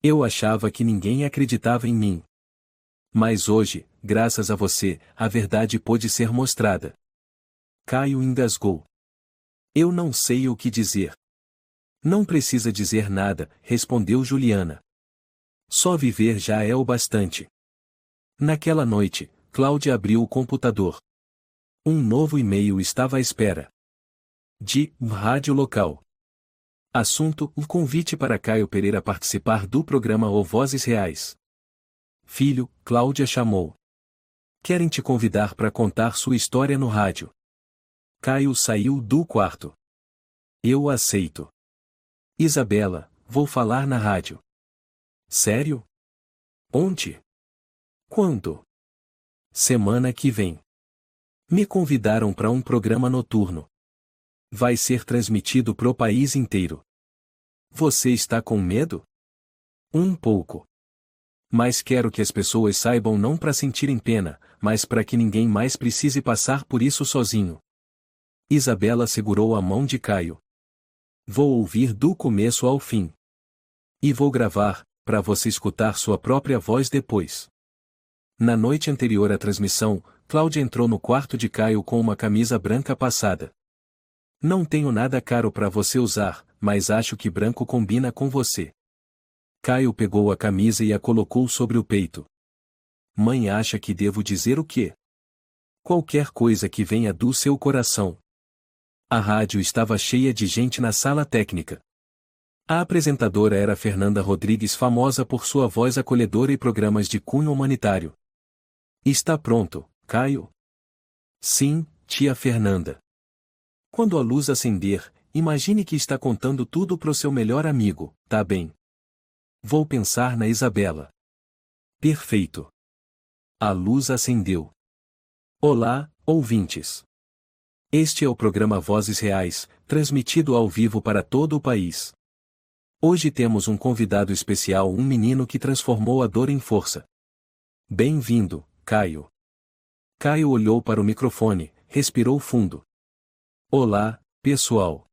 Eu achava que ninguém acreditava em mim. Mas hoje, graças a você, a verdade pôde ser mostrada. Caio engasgou. Eu não sei o que dizer. Não precisa dizer nada, respondeu Juliana. Só viver já é o bastante. Naquela noite, Cláudia abriu o computador. Um novo e-mail estava à espera. De rádio local. Assunto: o convite para Caio Pereira participar do programa O Vozes Reais. Filho, Cláudia chamou. Querem te convidar para contar sua história no rádio. Caio saiu do quarto. Eu aceito. Isabela, vou falar na rádio. Sério? Onde? Quando? Semana que vem. Me convidaram para um programa noturno. Vai ser transmitido pro país inteiro. Você está com medo? Um pouco. Mas quero que as pessoas saibam não para sentirem pena, mas para que ninguém mais precise passar por isso sozinho. Isabela segurou a mão de Caio. Vou ouvir do começo ao fim. E vou gravar, para você escutar sua própria voz depois. Na noite anterior à transmissão, Cláudia entrou no quarto de Caio com uma camisa branca passada. Não tenho nada caro para você usar, mas acho que branco combina com você. Caio pegou a camisa e a colocou sobre o peito. Mãe acha que devo dizer o quê? Qualquer coisa que venha do seu coração. A rádio estava cheia de gente na sala técnica. A apresentadora era Fernanda Rodrigues, famosa por sua voz acolhedora e programas de cunho humanitário. Está pronto, Caio? Sim, tia Fernanda. Quando a luz acender, imagine que está contando tudo pro seu melhor amigo, tá bem? Vou pensar na Isabela. Perfeito. A luz acendeu. Olá, ouvintes. Este é o programa Vozes Reais, transmitido ao vivo para todo o país. Hoje temos um convidado especial, um menino que transformou a dor em força. Bem-vindo, Caio. Caio olhou para o microfone, respirou fundo. Olá, pessoal.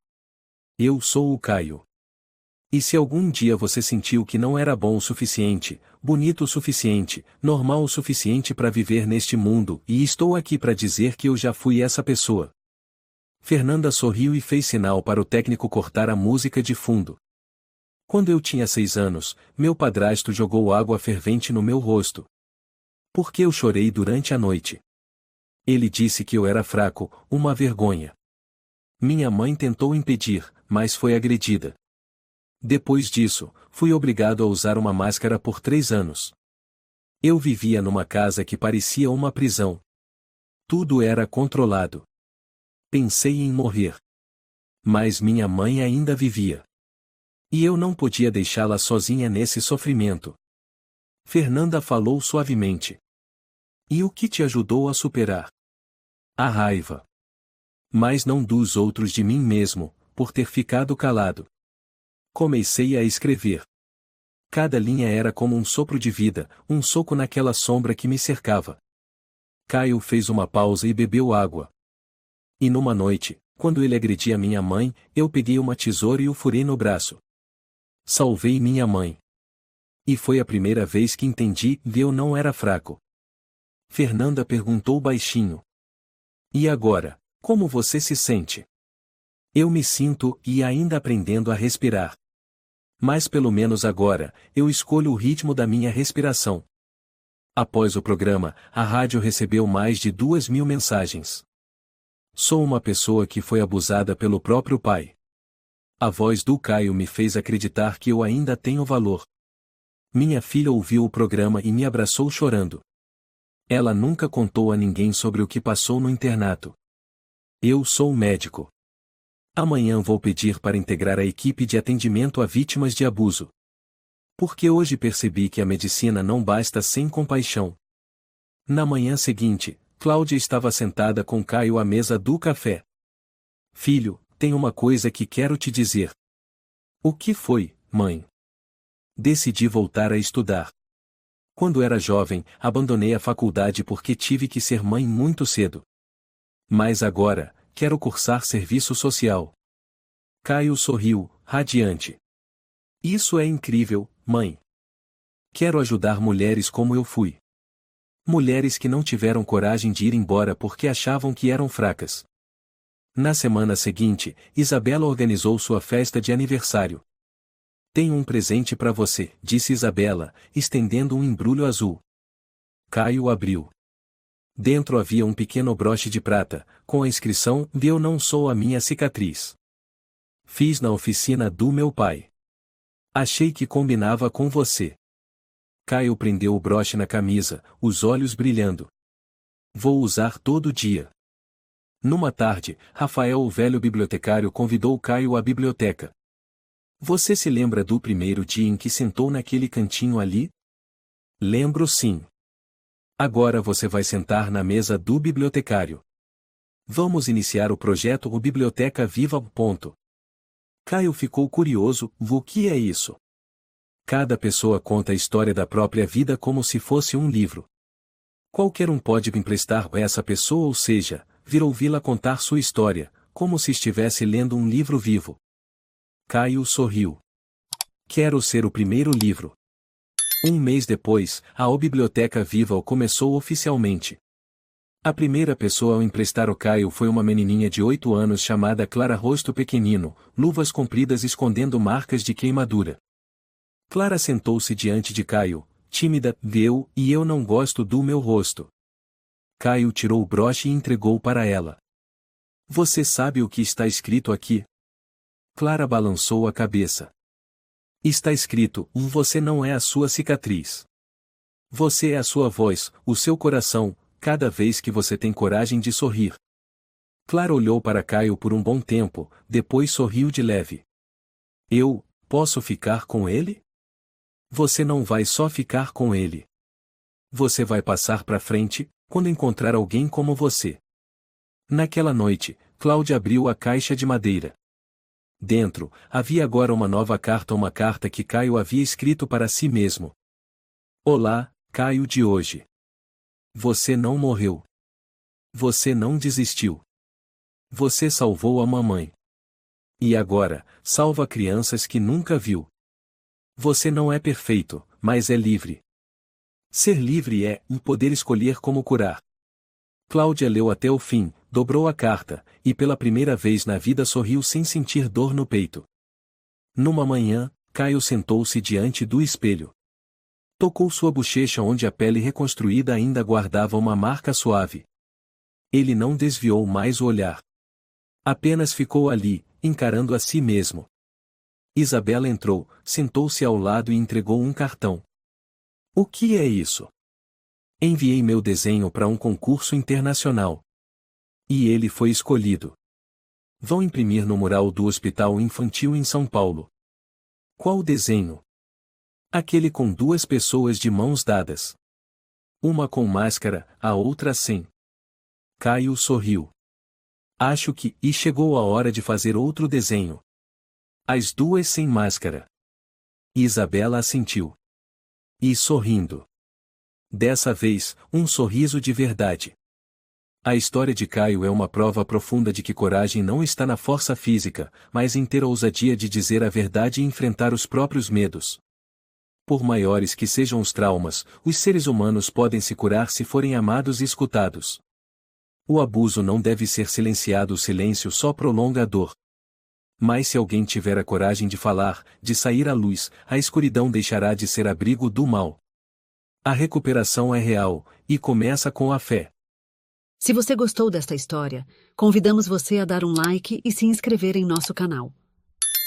Eu sou o Caio. E se algum dia você sentiu que não era bom o suficiente, bonito o suficiente, normal o suficiente para viver neste mundo, e estou aqui para dizer que eu já fui essa pessoa. Fernanda sorriu e fez sinal para o técnico cortar a música de fundo. Quando eu tinha 6 anos, meu padrasto jogou água fervente no meu rosto. Porque eu chorei durante a noite. Ele disse que eu era fraco, uma vergonha. Minha mãe tentou impedir, mas foi agredida. Depois disso, fui obrigado a usar uma máscara por 3 anos. Eu vivia numa casa que parecia uma prisão. Tudo era controlado. Pensei em morrer. Mas minha mãe ainda vivia. E eu não podia deixá-la sozinha nesse sofrimento. Fernanda falou suavemente. E o que te ajudou a superar? A raiva. Mas não dos outros, de mim mesmo, por ter ficado calado. Comecei a escrever. Cada linha era como um sopro de vida, um soco naquela sombra que me cercava. Caio fez uma pausa e bebeu água. E numa noite, quando ele agredia minha mãe, eu peguei uma tesoura e o furei no braço. Salvei minha mãe. E foi a primeira vez que entendi que eu não era fraco. Fernanda perguntou baixinho. E agora, como você se sente? Eu me sinto, e ainda aprendendo a respirar. Mas pelo menos agora, eu escolho o ritmo da minha respiração. Após o programa, a rádio recebeu mais de 2.000 mensagens. Sou uma pessoa que foi abusada pelo próprio pai. A voz do Caio me fez acreditar que eu ainda tenho valor. Minha filha ouviu o programa e me abraçou chorando. Ela nunca contou a ninguém sobre o que passou no internato. Eu sou médico. Amanhã vou pedir para integrar a equipe de atendimento a vítimas de abuso. Porque hoje percebi que a medicina não basta sem compaixão. Na manhã seguinte, Cláudia estava sentada com Caio à mesa do café. Filho, tem uma coisa que quero te dizer. O que foi, mãe? Decidi voltar a estudar. Quando era jovem, abandonei a faculdade porque tive que ser mãe muito cedo. Mas agora, quero cursar serviço social. Caio sorriu, radiante. Isso é incrível, mãe. Quero ajudar mulheres como eu fui. Mulheres que não tiveram coragem de ir embora porque achavam que eram fracas. Na semana seguinte, Isabela organizou sua festa de aniversário. Tenho um presente para você, disse Isabela, estendendo um embrulho azul. Caio abriu. Dentro havia um pequeno broche de prata, com a inscrição: Eu não sou a minha cicatriz. Fiz na oficina do meu pai. Achei que combinava com você. Caio prendeu o broche na camisa, os olhos brilhando. Vou usar todo dia. Numa tarde, Rafael, o velho bibliotecário, convidou Caio à biblioteca. Você se lembra do primeiro dia em que sentou naquele cantinho ali? Lembro sim. Agora você vai sentar na mesa do bibliotecário. Vamos iniciar o projeto O Biblioteca Viva. Caio ficou curioso: o que é isso? Cada pessoa conta a história da própria vida como se fosse um livro. Qualquer um pode emprestar a essa pessoa, ou seja, vir ouvi-la contar sua história, como se estivesse lendo um livro vivo. Caio sorriu. Quero ser o primeiro livro. Um mês depois, a O Biblioteca Viva começou oficialmente. A primeira pessoa a emprestar o Caio foi uma menininha de 8 anos chamada Clara, rosto pequenino, luvas compridas escondendo marcas de queimadura. Clara sentou-se diante de Caio, tímida: eu não gosto do meu rosto. Caio tirou o broche e entregou para ela. Você sabe o que está escrito aqui? Clara balançou a cabeça. Está escrito: você não é a sua cicatriz. Você é a sua voz, o seu coração, cada vez que você tem coragem de sorrir. Clara olhou para Caio por um bom tempo, depois sorriu de leve. Eu posso ficar com ele? Você não vai só ficar com ele. Você vai passar para frente, quando encontrar alguém como você. Naquela noite, Cláudia abriu a caixa de madeira. Dentro, havia agora uma nova carta, uma carta que Caio havia escrito para si mesmo. Olá, Caio de hoje. Você não morreu. Você não desistiu. Você salvou a mamãe. E agora, salva crianças que nunca viu. Você não é perfeito, mas é livre. Ser livre é poder escolher como curar. Cláudia leu até o fim, dobrou a carta, e pela primeira vez na vida sorriu sem sentir dor no peito. Numa manhã, Caio sentou-se diante do espelho. Tocou sua bochecha onde a pele reconstruída ainda guardava uma marca suave. Ele não desviou mais o olhar. Apenas ficou ali, encarando a si mesmo. Isabela entrou, sentou-se ao lado e entregou um cartão. O que é isso? Enviei meu desenho para um concurso internacional. E ele foi escolhido. Vão imprimir no mural do Hospital Infantil em São Paulo. Qual desenho? Aquele com duas pessoas de mãos dadas. Uma com máscara, a outra sem. Caio sorriu. Acho que chegou a hora de fazer outro desenho. As duas sem máscara. Isabela assentiu. E sorrindo. Dessa vez, um sorriso de verdade. A história de Caio é uma prova profunda de que coragem não está na força física, mas em ter a ousadia de dizer a verdade e enfrentar os próprios medos. Por maiores que sejam os traumas, os seres humanos podem se curar se forem amados e escutados. O abuso não deve ser silenciado, o silêncio só prolonga a dor. Mas se alguém tiver a coragem de falar, de sair à luz, a escuridão deixará de ser abrigo do mal. A recuperação é real, e começa com a fé. Se você gostou desta história, convidamos você a dar um like e se inscrever em nosso canal.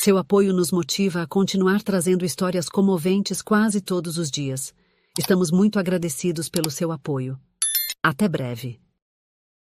Seu apoio nos motiva a continuar trazendo histórias comoventes quase todos os dias. Estamos muito agradecidos pelo seu apoio. Até breve.